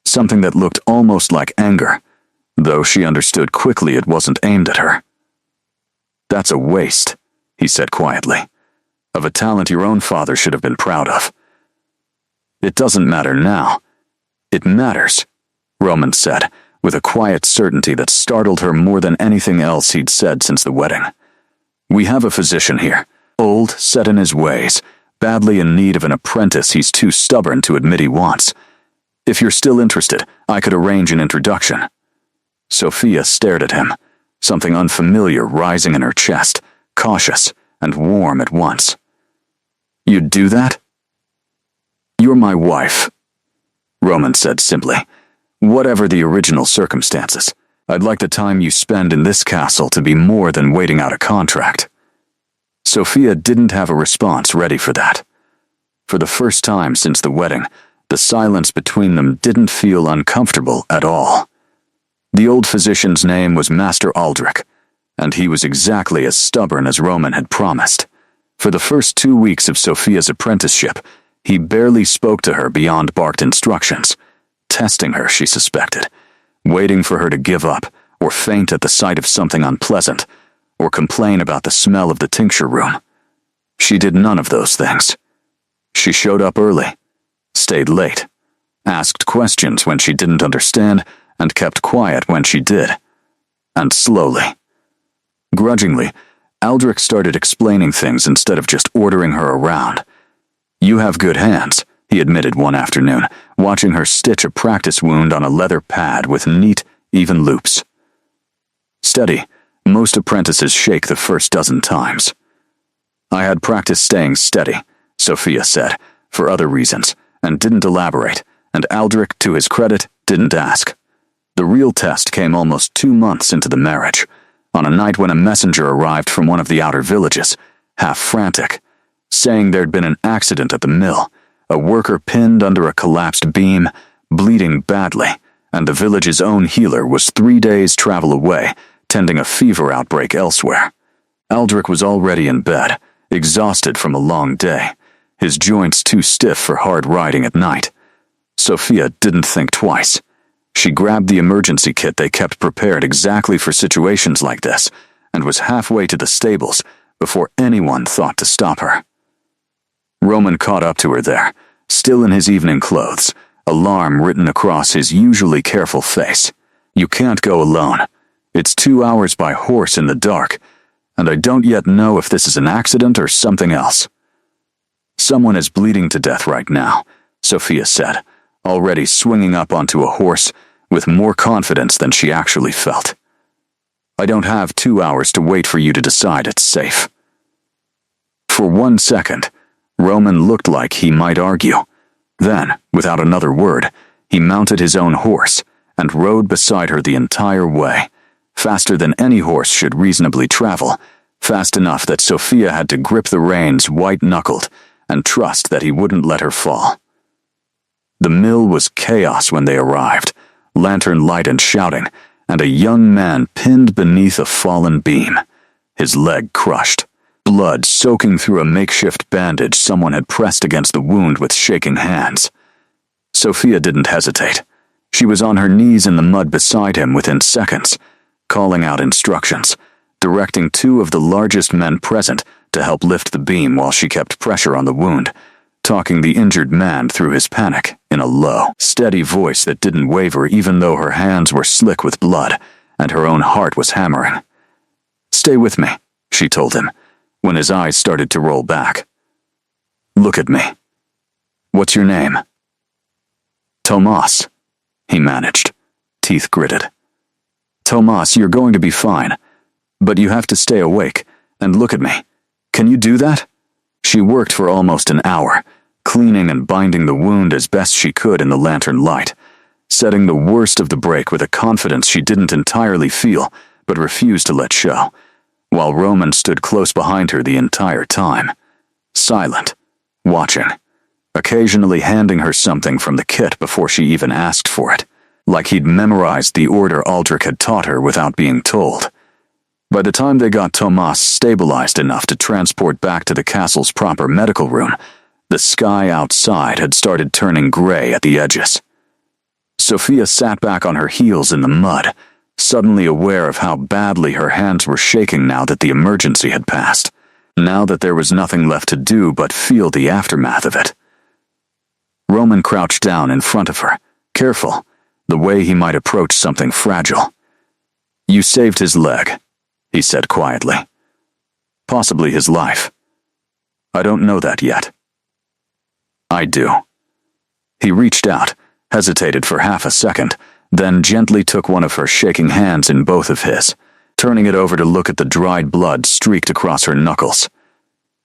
Something that looked almost like anger, though she understood quickly it wasn't aimed at her. That's a waste, he said quietly, of a talent your own father should have been proud of. It doesn't matter now. It matters, Roman said, with a quiet certainty that startled her more than anything else he'd said since the wedding. We have a physician here, old, set in his ways, badly in need of an apprentice he's too stubborn to admit he wants. If you're still interested, I could arrange an introduction. Sophia stared at him, something unfamiliar rising in her chest, cautious and warm at once. You'd do that? You're my wife, Roman said simply. Whatever the original circumstances, I'd like the time you spend in this castle to be more than waiting out a contract. Sophia didn't have a response ready for that. For the first time since the wedding, the silence between them didn't feel uncomfortable at all. The old physician's name was Master Aldrich, and he was exactly as stubborn as Roman had promised. For the first 2 weeks of Sophia's apprenticeship, he barely spoke to her beyond barked instructions, testing her, she suspected, waiting for her to give up or faint at the sight of something unpleasant, or complain about the smell of the tincture room. She did none of those things. She showed up early, stayed late, asked questions when she didn't understand, and kept quiet when she did. And slowly, grudgingly, Aldrich started explaining things instead of just ordering her around. "You have good hands," he admitted one afternoon, watching her stitch a practice wound on a leather pad with neat, even loops. "Steady. Most apprentices shake the first dozen times." "I had practice staying steady," Sophia said, for other reasons, and didn't elaborate, and Aldrich, to his credit, didn't ask. The real test came almost 2 months into the marriage, on a night when a messenger arrived from one of the outer villages, half frantic, saying there'd been an accident at the mill, a worker pinned under a collapsed beam, bleeding badly, and the village's own healer was 3 days' travel away, tending a fever outbreak elsewhere. Aldrich was already in bed, exhausted from a long day, his joints too stiff for hard riding at night. Sophia didn't think twice. She grabbed the emergency kit they kept prepared exactly for situations like this, and was halfway to the stables before anyone thought to stop her. Roman caught up to her there, still in his evening clothes, alarm written across his usually careful face. "You can't go alone. It's 2 hours by horse in the dark, and I don't yet know if this is an accident or something else." "Someone is bleeding to death right now," Sophia said, already swinging up onto a horse with more confidence than she actually felt. "I don't have 2 hours to wait for you to decide it's safe." For 1 second, Roman looked like he might argue. Then, without another word, he mounted his own horse and rode beside her the entire way, faster than any horse should reasonably travel, fast enough that Sophia had to grip the reins white-knuckled and trust that he wouldn't let her fall. The mill was chaos when they arrived, lantern light and shouting, and a young man pinned beneath a fallen beam, his leg crushed, blood soaking through a makeshift bandage someone had pressed against the wound with shaking hands. Sophia didn't hesitate. She was on her knees in the mud beside him within seconds, calling out instructions, directing 2 of the largest men present to help lift the beam while she kept pressure on the wound, talking the injured man through his panic in a low, steady voice that didn't waver even though her hands were slick with blood and her own heart was hammering. "Stay with me," she told him, when his eyes started to roll back. "Look at me. What's your name?" "Tomas," he managed, teeth gritted. "Tomas, you're going to be fine, but you have to stay awake, and look at me. Can you do that?" She worked for almost an hour, cleaning and binding the wound as best she could in the lantern light, setting the worst of the break with a confidence she didn't entirely feel but refused to let show, while Roman stood close behind her the entire time, silent, watching, occasionally handing her something from the kit before she even asked for it, like he'd memorized the order Aldrich had taught her without being told. By the time they got Tomas stabilized enough to transport back to the castle's proper medical room, the sky outside had started turning gray at the edges. Sophia sat back on her heels in the mud, suddenly aware of how badly her hands were shaking now that the emergency had passed, now that there was nothing left to do but feel the aftermath of it. Roman crouched down in front of her, careful, the way he might approach something fragile. "You saved his leg," he said quietly. "Possibly his life. I don't know that yet." "I do." He reached out, hesitated for half a second, then gently took one of her shaking hands in both of his, turning it over to look at the dried blood streaked across her knuckles.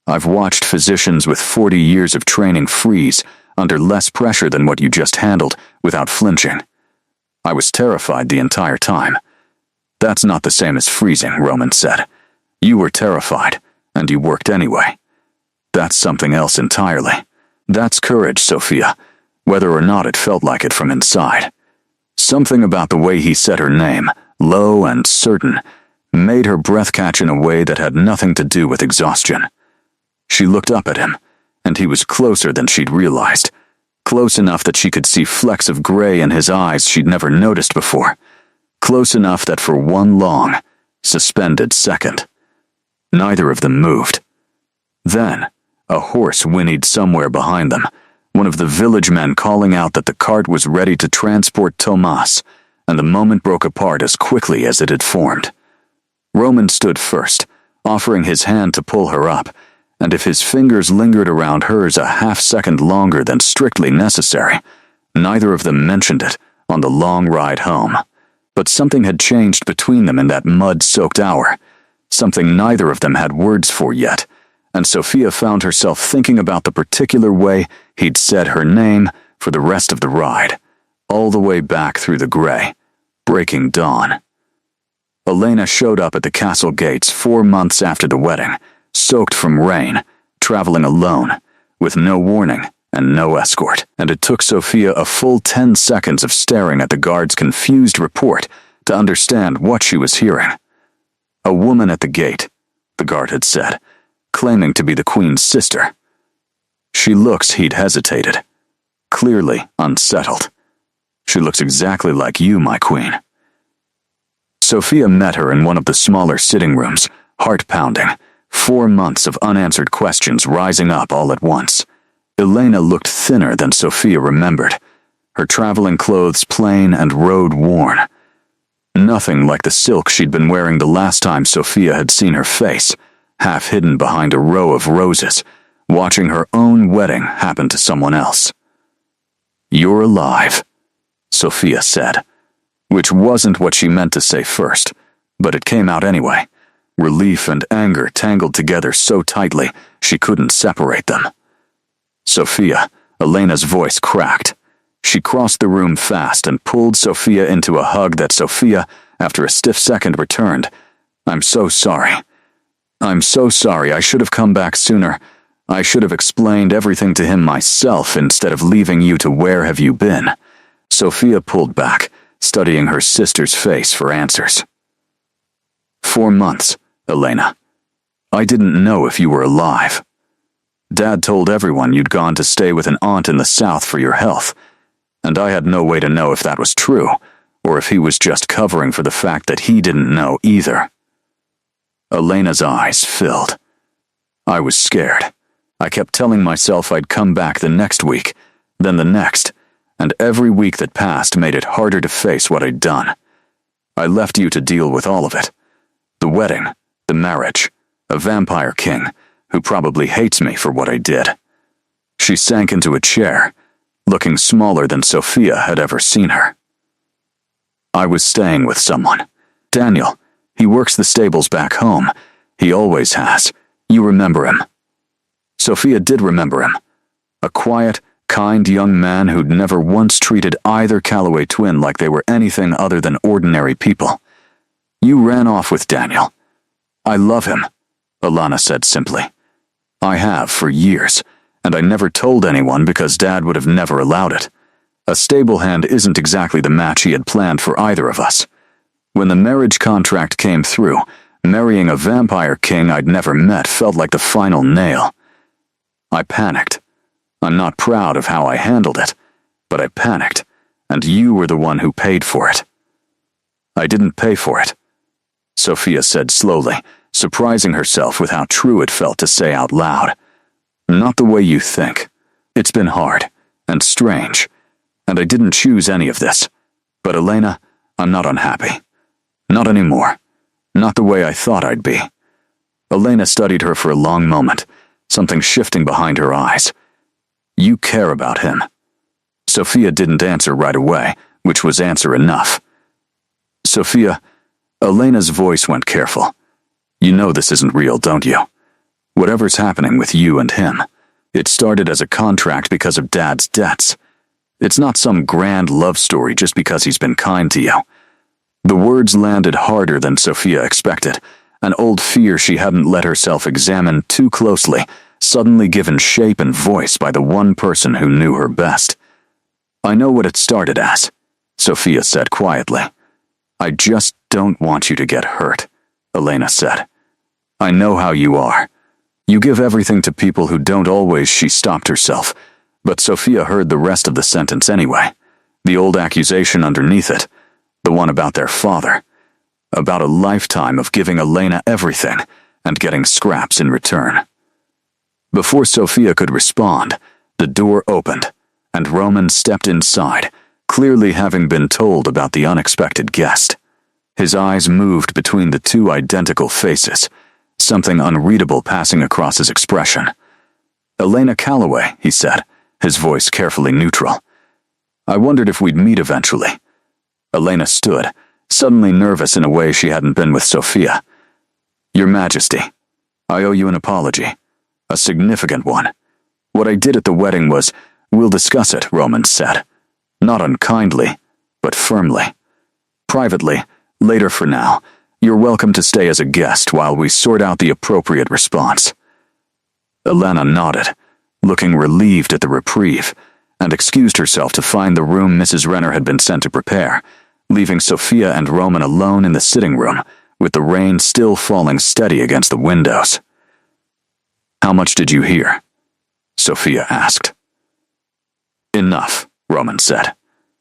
"I've watched physicians with 40 years of training freeze under less pressure than what you just handled without flinching. I was terrified the entire time." "That's not the same as freezing," Roman said. "You were terrified, and you worked anyway. That's something else entirely. That's courage, Sophia, whether or not it felt like it from inside." Something about the way he said her name, low and certain, made her breath catch in a way that had nothing to do with exhaustion. She looked up at him, and he was closer than she'd realized. Close enough that she could see flecks of gray in his eyes she'd never noticed before. Close enough that for one long, suspended second, neither of them moved. Then, a horse whinnied somewhere behind them, one of the village men calling out that the cart was ready to transport Tomas, and the moment broke apart as quickly as it had formed. Roman stood first, offering his hand to pull her up, and if his fingers lingered around hers a half-second longer than strictly necessary, neither of them mentioned it on the long ride home. But something had changed between them in that mud-soaked hour, something neither of them had words for yet, and Sophia found herself thinking about the particular way he'd said her name for the rest of the ride, all the way back through the gray, breaking dawn. Elena showed up at the castle gates 4 months after the wedding, soaked from rain, traveling alone, with no warning and no escort, and it took Sophia a full 10 seconds of staring at the guard's confused report to understand what she was hearing. A woman at the gate, the guard had said, claiming to be the Queen's sister. She looks, he'd hesitated, clearly unsettled. She looks exactly like you, my queen. Sophia met her in one of the smaller sitting rooms, heart pounding, 4 months of unanswered questions rising up all at once. Elena looked thinner than Sophia remembered, her traveling clothes plain and road-worn. Nothing like the silk she'd been wearing the last time Sophia had seen her face, half hidden behind a row of roses, watching her own wedding happen to someone else. "You're alive," Sophia said, which wasn't what she meant to say first, but it came out anyway. Relief and anger tangled together so tightly she couldn't separate them. "Sophia," Elena's voice cracked. She crossed the room fast and pulled Sophia into a hug that Sophia, after a stiff second, returned. "I'm so sorry. I'm so sorry. I should have come back sooner. I should have explained everything to him myself instead of leaving you to where have you been." Sophia pulled back, studying her sister's face for answers. 4 months, Elena. I didn't know if you were alive. Dad told everyone you'd gone to stay with an aunt in the south for your health, and I had no way to know if that was true, or if he was just covering for the fact that he didn't know either. Elena's eyes filled. I was scared. I kept telling myself I'd come back the next week, then the next, and every week that passed made it harder to face what I'd done. I left you to deal with all of it. The wedding, the marriage, a vampire king who probably hates me for what I did. She sank into a chair, looking smaller than Sophia had ever seen her. I was staying with someone. Daniel. He works the stables back home. He always has. You remember him. Sophia did remember him. A quiet, kind young man who'd never once treated either Calloway twin like they were anything other than ordinary people. You ran off with Daniel. I love him, Alana said simply. I have for years, and I never told anyone because Dad would have never allowed it. A stable hand isn't exactly the match he had planned for either of us. When the marriage contract came through, marrying a vampire king I'd never met felt like the final nail. I panicked. I'm not proud of how I handled it, but I panicked, and you were the one who paid for it. I didn't pay for it, Sophia said slowly, surprising herself with how true it felt to say out loud. Not the way you think. It's been hard and strange, and I didn't choose any of this. But Elena, I'm not unhappy. Not anymore. Not the way I thought I'd be. Elena studied her for a long moment, something shifting behind her eyes. You care about him. Sophia didn't answer right away, which was answer enough. Sophia, Elena's voice went careful. You know this isn't real, don't you? Whatever's happening with you and him, it started as a contract because of Dad's debts. It's not some grand love story just because he's been kind to you. The words landed harder than Sophia expected, an old fear she hadn't let herself examine too closely, suddenly given shape and voice by the one person who knew her best. I know what it started as, Sophia said quietly. I just don't want you to get hurt, Elena said. I know how you are. You give everything to people who don't always. She stopped herself, but Sophia heard the rest of the sentence anyway. The old accusation underneath it, the one about their father, about a lifetime of giving Elena everything and getting scraps in return. Before Sophia could respond, the door opened, and Roman stepped inside, clearly having been told about the unexpected guest. His eyes moved between the two identical faces, something unreadable passing across his expression. "Elena Calloway," he said, his voice carefully neutral. "I wondered if we'd meet eventually." Elena stood, suddenly nervous in a way she hadn't been with Sophia. "Your Majesty, I owe you an apology. A significant one. What I did at the wedding was—" "We'll discuss it," Roman said. Not unkindly, but firmly. "Privately, later for now. You're welcome to stay as a guest while we sort out the appropriate response." Elena nodded, looking relieved at the reprieve, and excused herself to find the room Mrs. Renner had been sent to prepare, leaving Sophia and Roman alone in the sitting room, with the rain still falling steady against the windows. "How much did you hear?" Sophia asked. "Enough," Roman said.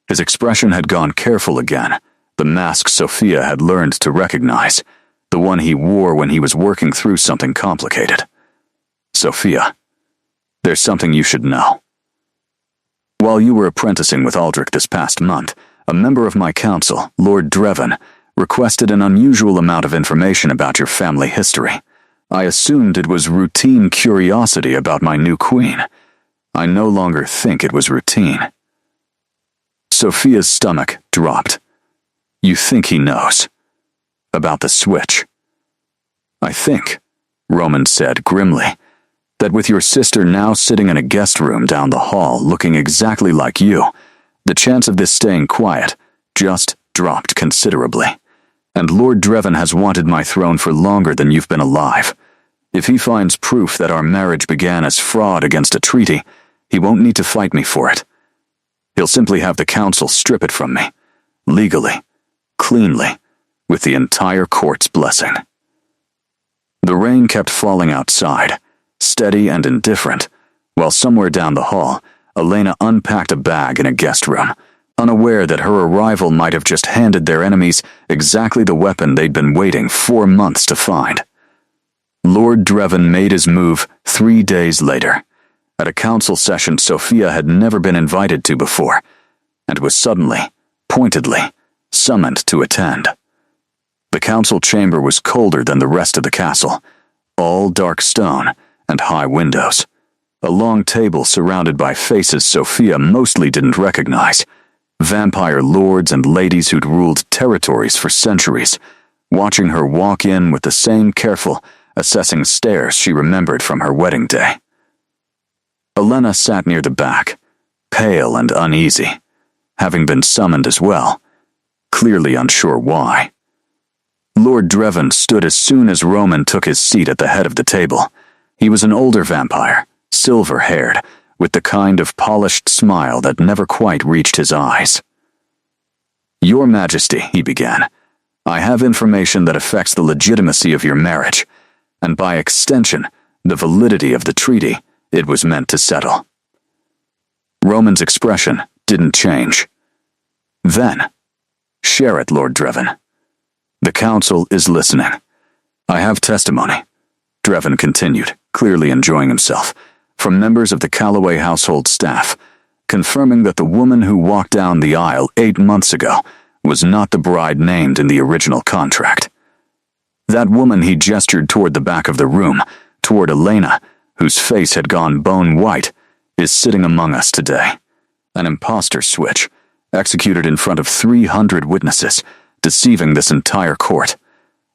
His expression had gone careful again, the mask Sophia had learned to recognize, the one he wore when he was working through something complicated. "Sophia, there's something you should know. While you were apprenticing with Aldrich this past month, a member of my council, Lord Dreven, requested an unusual amount of information about your family history. I assumed it was routine curiosity about my new queen. I no longer think it was routine." Sophia's stomach dropped. "You think he knows? About the switch?" "I think," Roman said grimly, "that with your sister now sitting in a guest room down the hall looking exactly like you, the chance of this staying quiet just dropped considerably. And Lord Dreven has wanted my throne for longer than you've been alive. If he finds proof that our marriage began as fraud against a treaty, he won't need to fight me for it. He'll simply have the council strip it from me, legally, cleanly, with the entire court's blessing." The rain kept falling outside, steady and indifferent, while somewhere down the hall, Elena unpacked a bag in a guest room, unaware that her arrival might have just handed their enemies exactly the weapon they'd been waiting 4 months to find. Lord Dreven made his move 3 days later, at a council session Sophia had never been invited to before, and was suddenly, pointedly, summoned to attend. The council chamber was colder than the rest of the castle, all dark stone and high windows. A long table surrounded by faces Sophia mostly didn't recognize, vampire lords and ladies who'd ruled territories for centuries, watching her walk in with the same careful, assessing stares she remembered from her wedding day. Elena sat near the back, pale and uneasy, having been summoned as well, clearly unsure why. Lord Dreven stood as soon as Roman took his seat at the head of the table. He was an older vampire, silver-haired, with the kind of polished smile that never quite reached his eyes. "Your Majesty," he began, "I have information that affects the legitimacy of your marriage, and by extension, the validity of the treaty it was meant to settle." Roman's expression didn't change. "Then, share it, Lord Dreven. The council is listening. I have testimony," Dreven continued, clearly enjoying himself, "from members of the Calloway household staff, confirming that the woman who walked down the aisle 8 months ago was not the bride named in the original contract. That woman," he gestured toward the back of the room, toward Elena, whose face had gone bone white, "is sitting among us today. An imposter switch, executed in front of 300 witnesses, deceiving this entire court."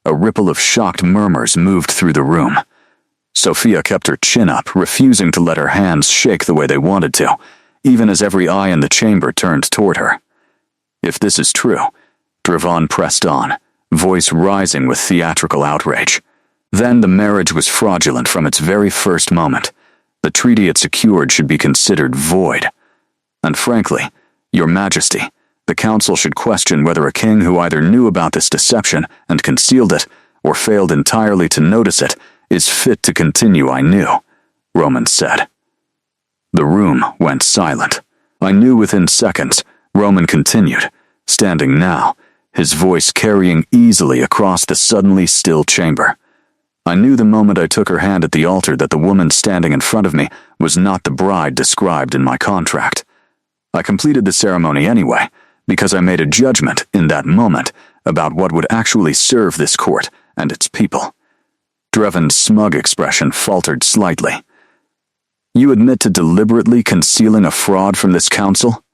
A ripple of shocked murmurs moved through the room. Sophia kept her chin up, refusing to let her hands shake the way they wanted to, even as every eye in the chamber turned toward her. "If this is true," Dreven pressed on, voice rising with theatrical outrage, "then the marriage was fraudulent from its very first moment. The treaty it secured should be considered void. And frankly, Your Majesty, the council should question whether a king who either knew about this deception and concealed it, or failed entirely to notice it, is fit to continue, I knew, Roman said. The room went silent. I knew within seconds. Roman continued, standing now, his voice carrying easily across the suddenly still chamber. I knew the moment I took her hand at the altar that the woman standing in front of me was not the bride described in my contract. I completed the ceremony anyway, because I made a judgment in that moment about what would actually serve this court and its people. Dreven's smug expression faltered slightly. You admit to deliberately concealing a fraud from this council?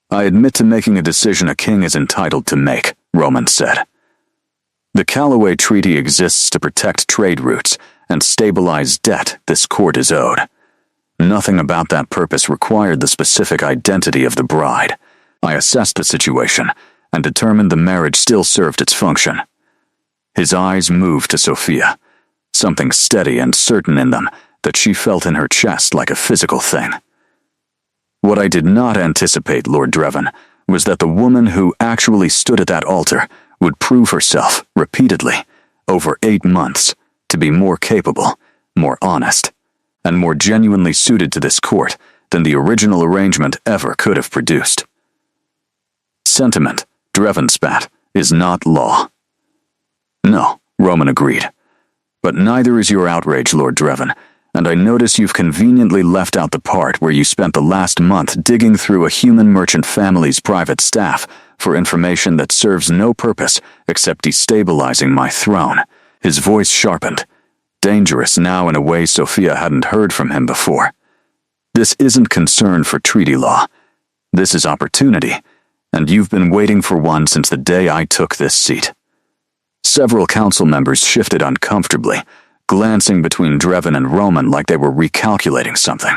I admit to making a decision a king is entitled to make, Roman said. The Callaway Treaty exists to protect trade routes and stabilize debt this court is owed. Nothing about that purpose required the specific identity of the bride. I assessed the situation and determined the marriage still served its function. His eyes moved to Sophia, something steady and certain in them that she felt in her chest like a physical thing. What I did not anticipate, Lord Dreven, was that the woman who actually stood at that altar would prove herself, repeatedly, over 8 months, to be more capable, more honest, and more genuinely suited to this court than the original arrangement ever could have produced. Sentiment, Dreven spat, is not law. No, Roman agreed. But neither is your outrage, Lord Dreven, and I notice you've conveniently left out the part where you spent the last month digging through a human merchant family's private staff for information that serves no purpose except destabilizing my throne. His voice sharpened, dangerous now in a way Sophia hadn't heard from him before. This isn't concern for treaty law. This is opportunity, and you've been waiting for one since the day I took this seat. Several council members shifted uncomfortably, glancing between Dreven and Roman like they were recalculating something.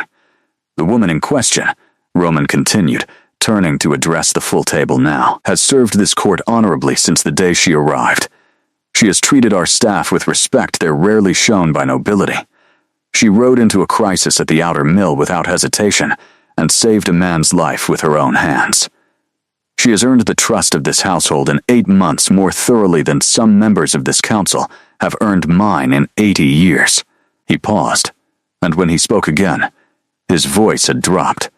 The woman in question, Roman continued, turning to address the full table now, has served this court honorably since the day she arrived. She has treated our staff with respect they're rarely shown by nobility. She rode into a crisis at the outer mill without hesitation and saved a man's life with her own hands. She has earned the trust of this household in 8 months more thoroughly than some members of this council have earned mine in 80 years. He paused, and when he spoke again, his voice had dropped,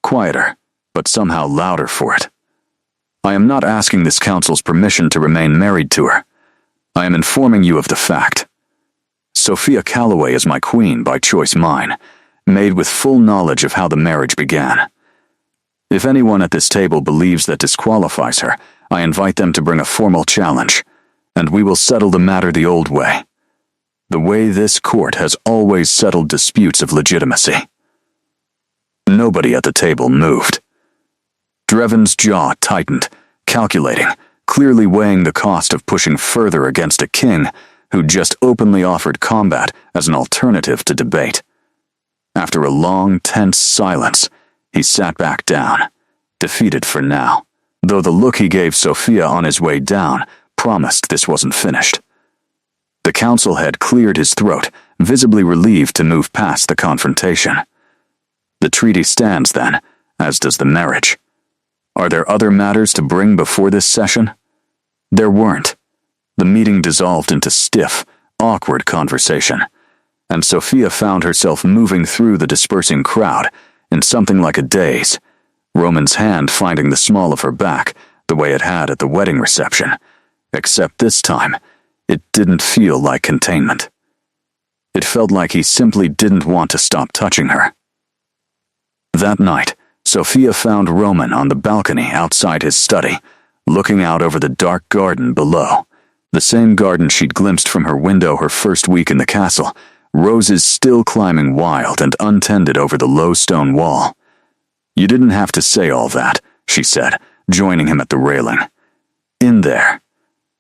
quieter, but somehow louder for it. I am not asking this council's permission to remain married to her. I am informing you of the fact. Sophia Callaway is my queen by choice mine, made with full knowledge of how the marriage began. If anyone at this table believes that disqualifies her, I invite them to bring a formal challenge, and we will settle the matter the old way. The way this court has always settled disputes of legitimacy. Nobody at the table moved. Dreven's jaw tightened, calculating, clearly weighing the cost of pushing further against a king who just openly offered combat as an alternative to debate. After a long, tense silence, he sat back down, defeated for now, though the look he gave Sophia on his way down promised this wasn't finished. The council head cleared his throat, visibly relieved to move past the confrontation. The treaty stands then, as does the marriage. Are there other matters to bring before this session? There weren't. The meeting dissolved into stiff, awkward conversation, and Sophia found herself moving through the dispersing crowd in something like a daze, Roman's hand finding the small of her back the way it had at the wedding reception, except this time, it didn't feel like containment. It felt like he simply didn't want to stop touching her. That night, Sophia found Roman on the balcony outside his study, looking out over the dark garden below. The same garden she'd glimpsed from her window her first week in the castle, roses still climbing wild and untended over the low stone wall. You didn't have to say all that, she said, joining him at the railing. In there.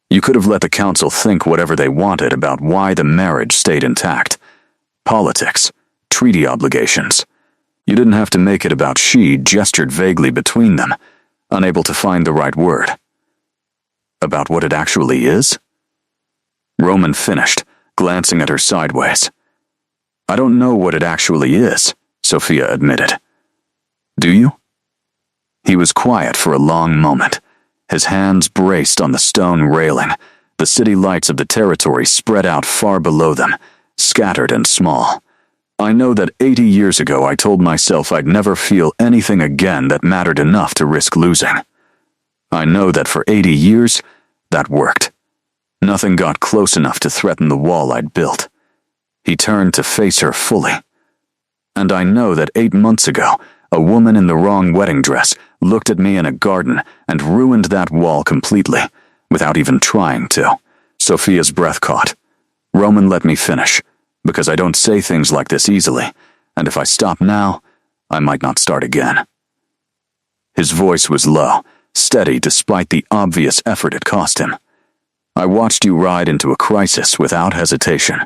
You could have let the council think whatever they wanted about why the marriage stayed intact. Politics, treaty obligations. You didn't have to make it about she gestured vaguely between them, unable to find the right word. About what it actually is? Roman finished, glancing at her sideways. I don't know what it actually is, Sophia admitted. Do you? He was quiet for a long moment, his hands braced on the stone railing, The city lights of the territory spread out far below them, scattered and small. I know that 80 years ago I told myself I'd never feel anything again that mattered enough to risk losing. I know that for 80 years, that worked. Nothing got close enough to threaten the wall I'd built. He turned to face her fully. And I know that 8 months ago, a woman in the wrong wedding dress looked at me in a garden and ruined that wall completely, without even trying to. Sophia's breath caught. Roman let me finish, because I don't say things like this easily, and if I stop now, I might not start again. His voice was low, steady despite the obvious effort it cost him. I watched you ride into a crisis without hesitation.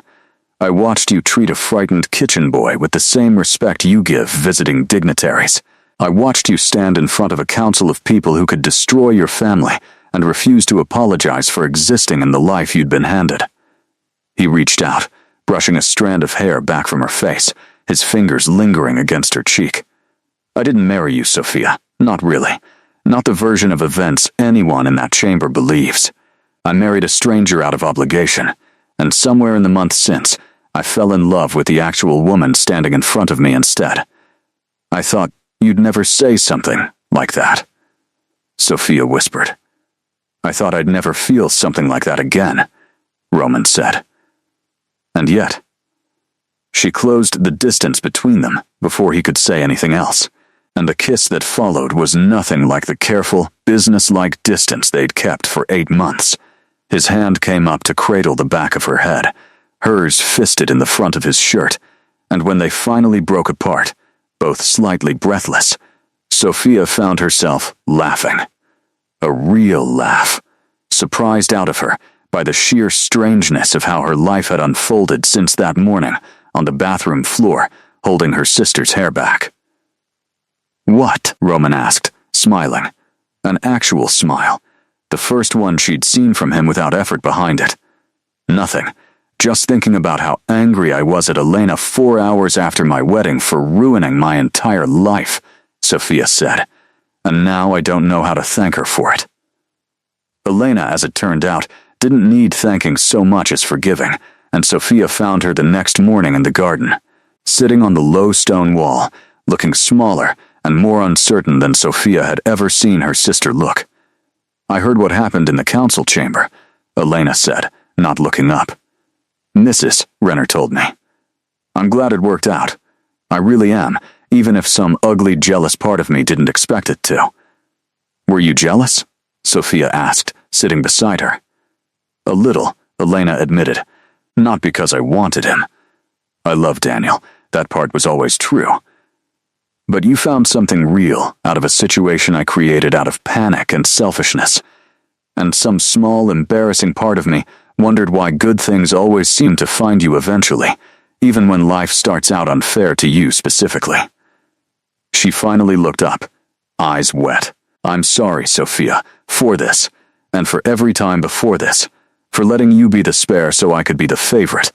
I watched you treat a frightened kitchen boy with the same respect you give visiting dignitaries. I watched you stand in front of a council of people who could destroy your family and refuse to apologize for existing in the life you'd been handed. He reached out, brushing a strand of hair back from her face, his fingers lingering against her cheek. I didn't marry you, Sophia. Not really. Not the version of events anyone in that chamber believes. I married a stranger out of obligation, and somewhere in the months since, I fell in love with the actual woman standing in front of me instead. I thought you'd never say something like that. Sophia whispered. I thought I'd never feel something like that again, Roman said. And yet, she closed the distance between them before he could say anything else, and the kiss that followed was nothing like the careful, business-like distance they'd kept for 8 months. His hand came up to cradle the back of her head, hers fisted in the front of his shirt, and when they finally broke apart, both slightly breathless, Sophia found herself laughing. A real laugh, surprised out of her by the sheer strangeness of how her life had unfolded since that morning on the bathroom floor, holding her sister's hair back. What? Roman asked, smiling. An actual smile. The first one she'd seen from him without effort behind it. Nothing. Just thinking about how angry I was at Elena 4 hours after my wedding for ruining my entire life, Sophia said. And now I don't know how to thank her for it. Elena, as it turned out, didn't need thanking so much as forgiving, and Sophia found her the next morning in the garden, sitting on the low stone wall, looking smaller and more uncertain than Sophia had ever seen her sister look. I heard what happened in the council chamber, Elena said, not looking up. Mrs. Renner told me. I'm glad it worked out. I really am, even if some ugly, jealous part of me didn't expect it to. Were you jealous? Sophia asked, sitting beside her. A little, Elena admitted. Not because I wanted him. I love Daniel. That part was always true. But you found something real out of a situation I created out of panic and selfishness. And some small, embarrassing part of me wondered why good things always seem to find you eventually, even when life starts out unfair to you specifically. She finally looked up, eyes wet. I'm sorry, Sophia, for this, and for every time before this, for letting you be the spare so I could be the favorite,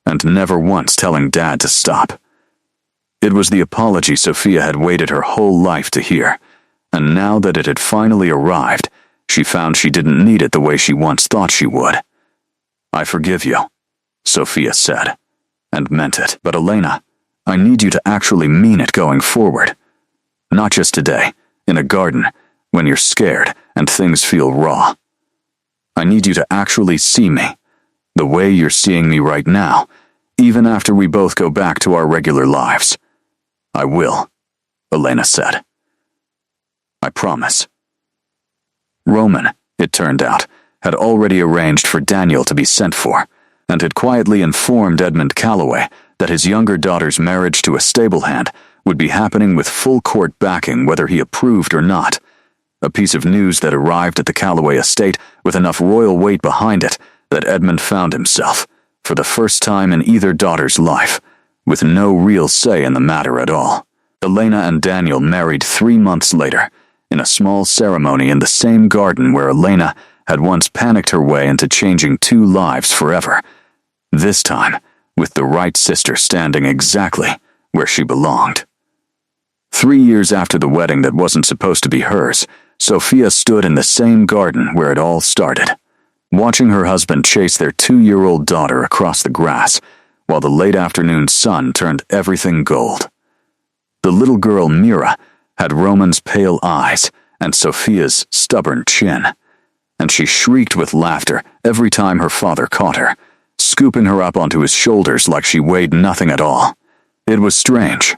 and never once telling Dad to stop. It was the apology Sophia had waited her whole life to hear, and now that it had finally arrived, she found she didn't need it the way she once thought she would. I forgive you, Sophia said, and meant it. But Elena, I need you to actually mean it going forward. Not just today, in a garden, when you're scared and things feel raw. I need you to actually see me, the way you're seeing me right now, even after we both go back to our regular lives. I will, Elena said. I promise. Roman, it turned out, had already arranged for Daniel to be sent for, and had quietly informed Edmund Calloway that his younger daughter's marriage to a stable hand would be happening with full court backing whether he approved or not. A piece of news that arrived at the Calloway estate with enough royal weight behind it that Edmund found himself, for the first time in either daughter's life, with no real say in the matter at all. Elena and Daniel married 3 months later, in a small ceremony in the same garden where Elena had once panicked her way into changing 2 lives forever, this time with the right sister standing exactly where she belonged. 3 years after the wedding that wasn't supposed to be hers, Sophia stood in the same garden where it all started. watching her husband chase their 2-year-old daughter across the grass, while the late afternoon sun turned everything gold. The little girl, Mira, had Roman's pale eyes and Sophia's stubborn chin, and she shrieked with laughter every time her father caught her, scooping her up onto his shoulders like she weighed nothing at all. It was strange,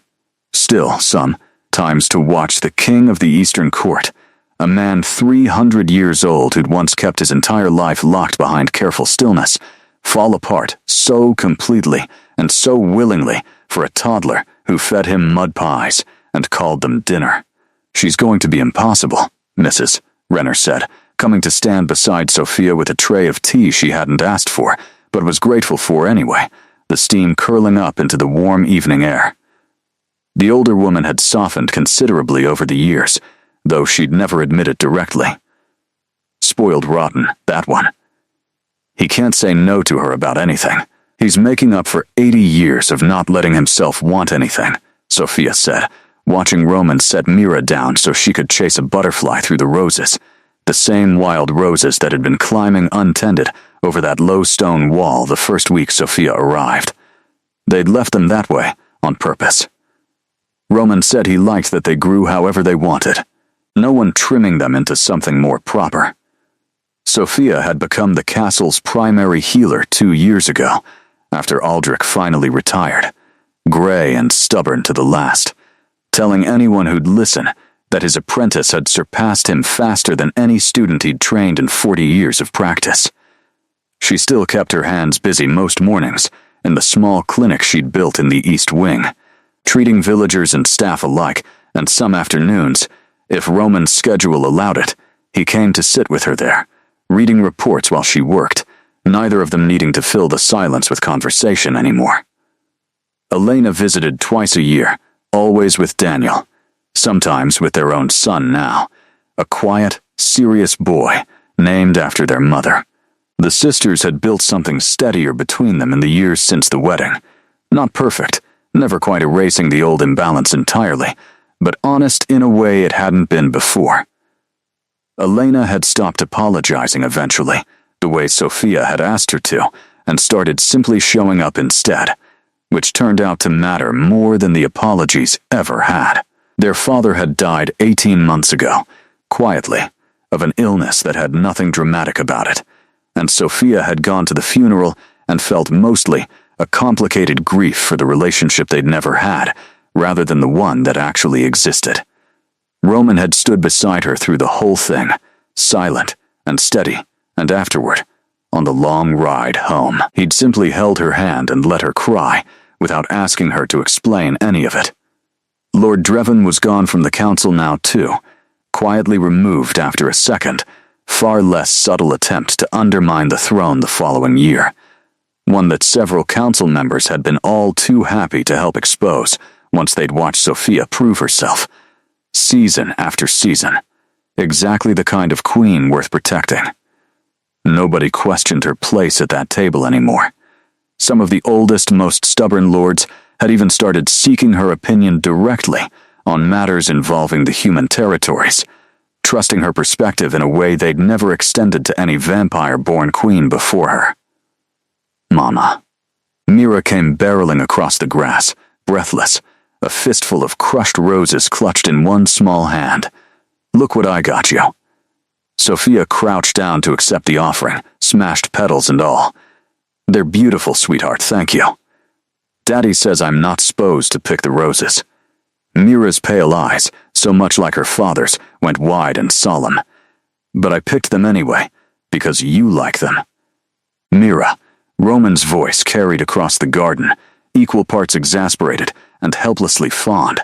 still sometimes, to watch the king of the Eastern Court, a man 300 years old who'd once kept his entire life locked behind careful stillness, fall apart so completely and so willingly for a toddler who fed him mud pies and called them dinner. "She's going to be impossible," Mrs. Renner said, coming to stand beside Sophia with a tray of tea she hadn't asked for, but was grateful for anyway, the steam curling up into the warm evening air. The older woman had softened considerably over the years, though she'd never admit it directly. Spoiled rotten, that one. He can't say no to her about anything. He's making up for 80 years of not letting himself want anything, Sophia said, watching Roman set Mira down so she could chase a butterfly through the roses, the same wild roses that had been climbing untended over that low stone wall the first week Sophia arrived. They'd left them that way, on purpose. Roman said he liked that they grew however they wanted, no one trimming them into something more proper. Sophia had become the castle's primary healer 2 years ago, after Aldrich finally retired, gray and stubborn to the last, telling anyone who'd listen that his apprentice had surpassed him faster than any student he'd trained in 40 years of practice. She still kept her hands busy most mornings in the small clinic she'd built in the East Wing, treating villagers and staff alike, and some afternoons, if Roman's schedule allowed it, he came to sit with her there, reading reports while she worked, neither of them needing to fill the silence with conversation anymore. Elena visited twice a year, always with Daniel, sometimes with their own son now, a quiet, serious boy named after their mother. The sisters had built something steadier between them in the years since the wedding. Not perfect, never quite erasing the old imbalance entirely, but honest in a way it hadn't been before. Elena had stopped apologizing eventually, the way Sophia had asked her to, and started simply showing up instead, which turned out to matter more than the apologies ever had. Their father had died 18 months ago, quietly, of an illness that had nothing dramatic about it, and Sophia had gone to the funeral and felt mostly a complicated grief for the relationship they'd never had, rather than the one that actually existed. Roman had stood beside her through the whole thing, silent and steady, and afterward, on the long ride home, he'd simply held her hand and let her cry, without asking her to explain any of it. Lord Dreven was gone from the council now too, quietly removed after a second, far less subtle attempt to undermine the throne the following year, one that several council members had been all too happy to help expose once they'd watched Sophia prove herself, season after season, exactly the kind of queen worth protecting. Nobody questioned her place at that table anymore. Some of the oldest, most stubborn lords had even started seeking her opinion directly on matters involving the human territories, trusting her perspective in a way they'd never extended to any vampire-born queen before her. Mama. Mira came barreling across the grass, breathless, a fistful of crushed roses clutched in one small hand. "Look what I got you." Sophia crouched down to accept the offering, smashed petals and all. "They're beautiful, sweetheart, thank you. Daddy says I'm not supposed to pick the roses." Mira's pale eyes, so much like her father's, went wide and solemn. "But I picked them anyway, because you like them." Mira, Roman's voice carried across the garden, equal parts exasperated and helplessly fond,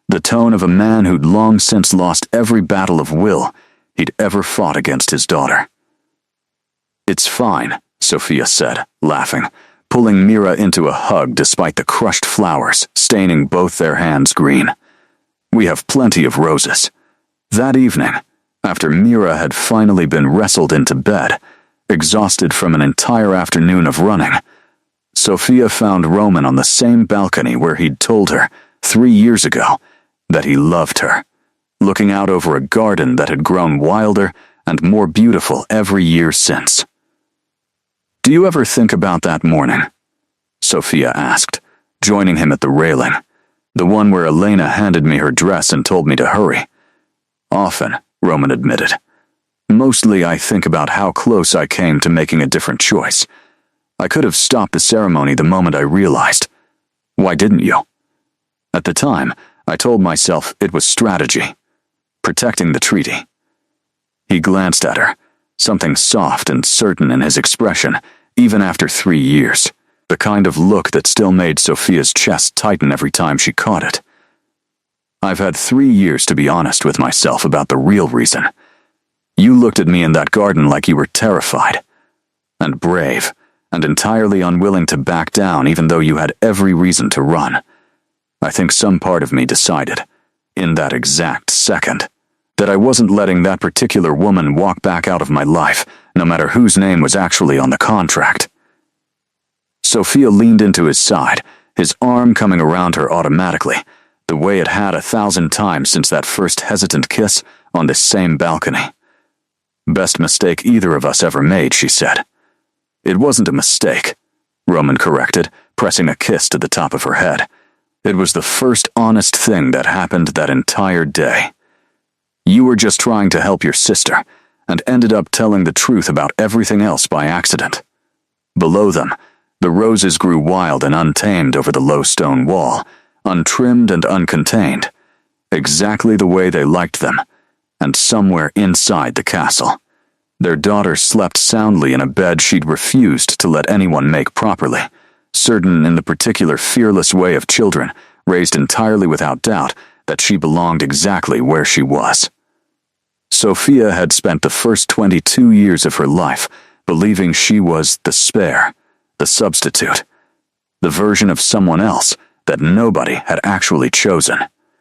the tone of a man who'd long since lost every battle of will he'd ever fought against his daughter. "It's fine," Sophia said, laughing, pulling Mira into a hug despite the crushed flowers staining both their hands green. "We have plenty of roses." That evening, after Mira had finally been wrestled into bed, exhausted from an entire afternoon of running, Sophia found Roman on the same balcony where he'd told her, 3 years ago, that he loved her, looking out over a garden that had grown wilder and more beautiful every year since. Do you ever think about that morning? Sophia asked, joining him at the railing, the one where Elena handed me her dress and told me to hurry. Often, Roman admitted. Mostly I think about how close I came to making a different choice. I could have stopped the ceremony the moment I realized. Why didn't you? At the time, I told myself it was strategy. Protecting the treaty. He glanced at her, something soft and certain in his expression, even after 3 years. The kind of look that still made Sophia's chest tighten every time she caught it. I've had 3 years to be honest with myself about the real reason. You looked at me in that garden like you were terrified. And brave, and entirely unwilling to back down even though you had every reason to run. I think some part of me decided, in that exact second, that I wasn't letting that particular woman walk back out of my life, no matter whose name was actually on the contract. Sophia leaned into his side, his arm coming around her automatically, the way it had 1,000 times since that first hesitant kiss on this same balcony. Best mistake either of us ever made, she said. It wasn't a mistake, Roman corrected, pressing a kiss to the top of her head. It was the first honest thing that happened that entire day. You were just trying to help your sister, and ended up telling the truth about everything else by accident. Below them, the roses grew wild and untamed over the low stone wall, untrimmed and uncontained, exactly the way they liked them, and somewhere inside the castle. Their daughter slept soundly in a bed she'd refused to let anyone make properly, certain in the particular fearless way of children, raised entirely without doubt, that she belonged exactly where she was. Sophia had spent the first 22 years of her life believing she was the spare, the substitute, the version of someone else that nobody had actually chosen.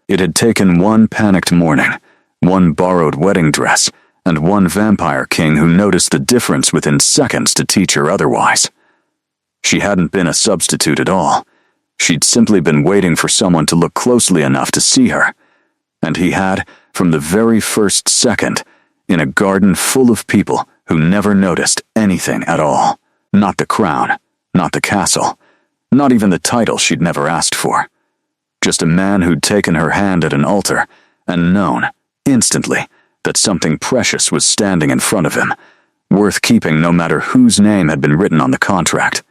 It had taken one panicked morning, one borrowed wedding dress, and one vampire king who noticed the difference within seconds to teach her otherwise. She hadn't been a substitute at all. She'd simply been waiting for someone to look closely enough to see her. And he had, from the very first second, in a garden full of people who never noticed anything at all. Not the crown, not the castle, not even the title she'd never asked for. Just a man who'd taken her hand at an altar and known, instantly, that something precious was standing in front of him, worth keeping no matter whose name had been written on the contract.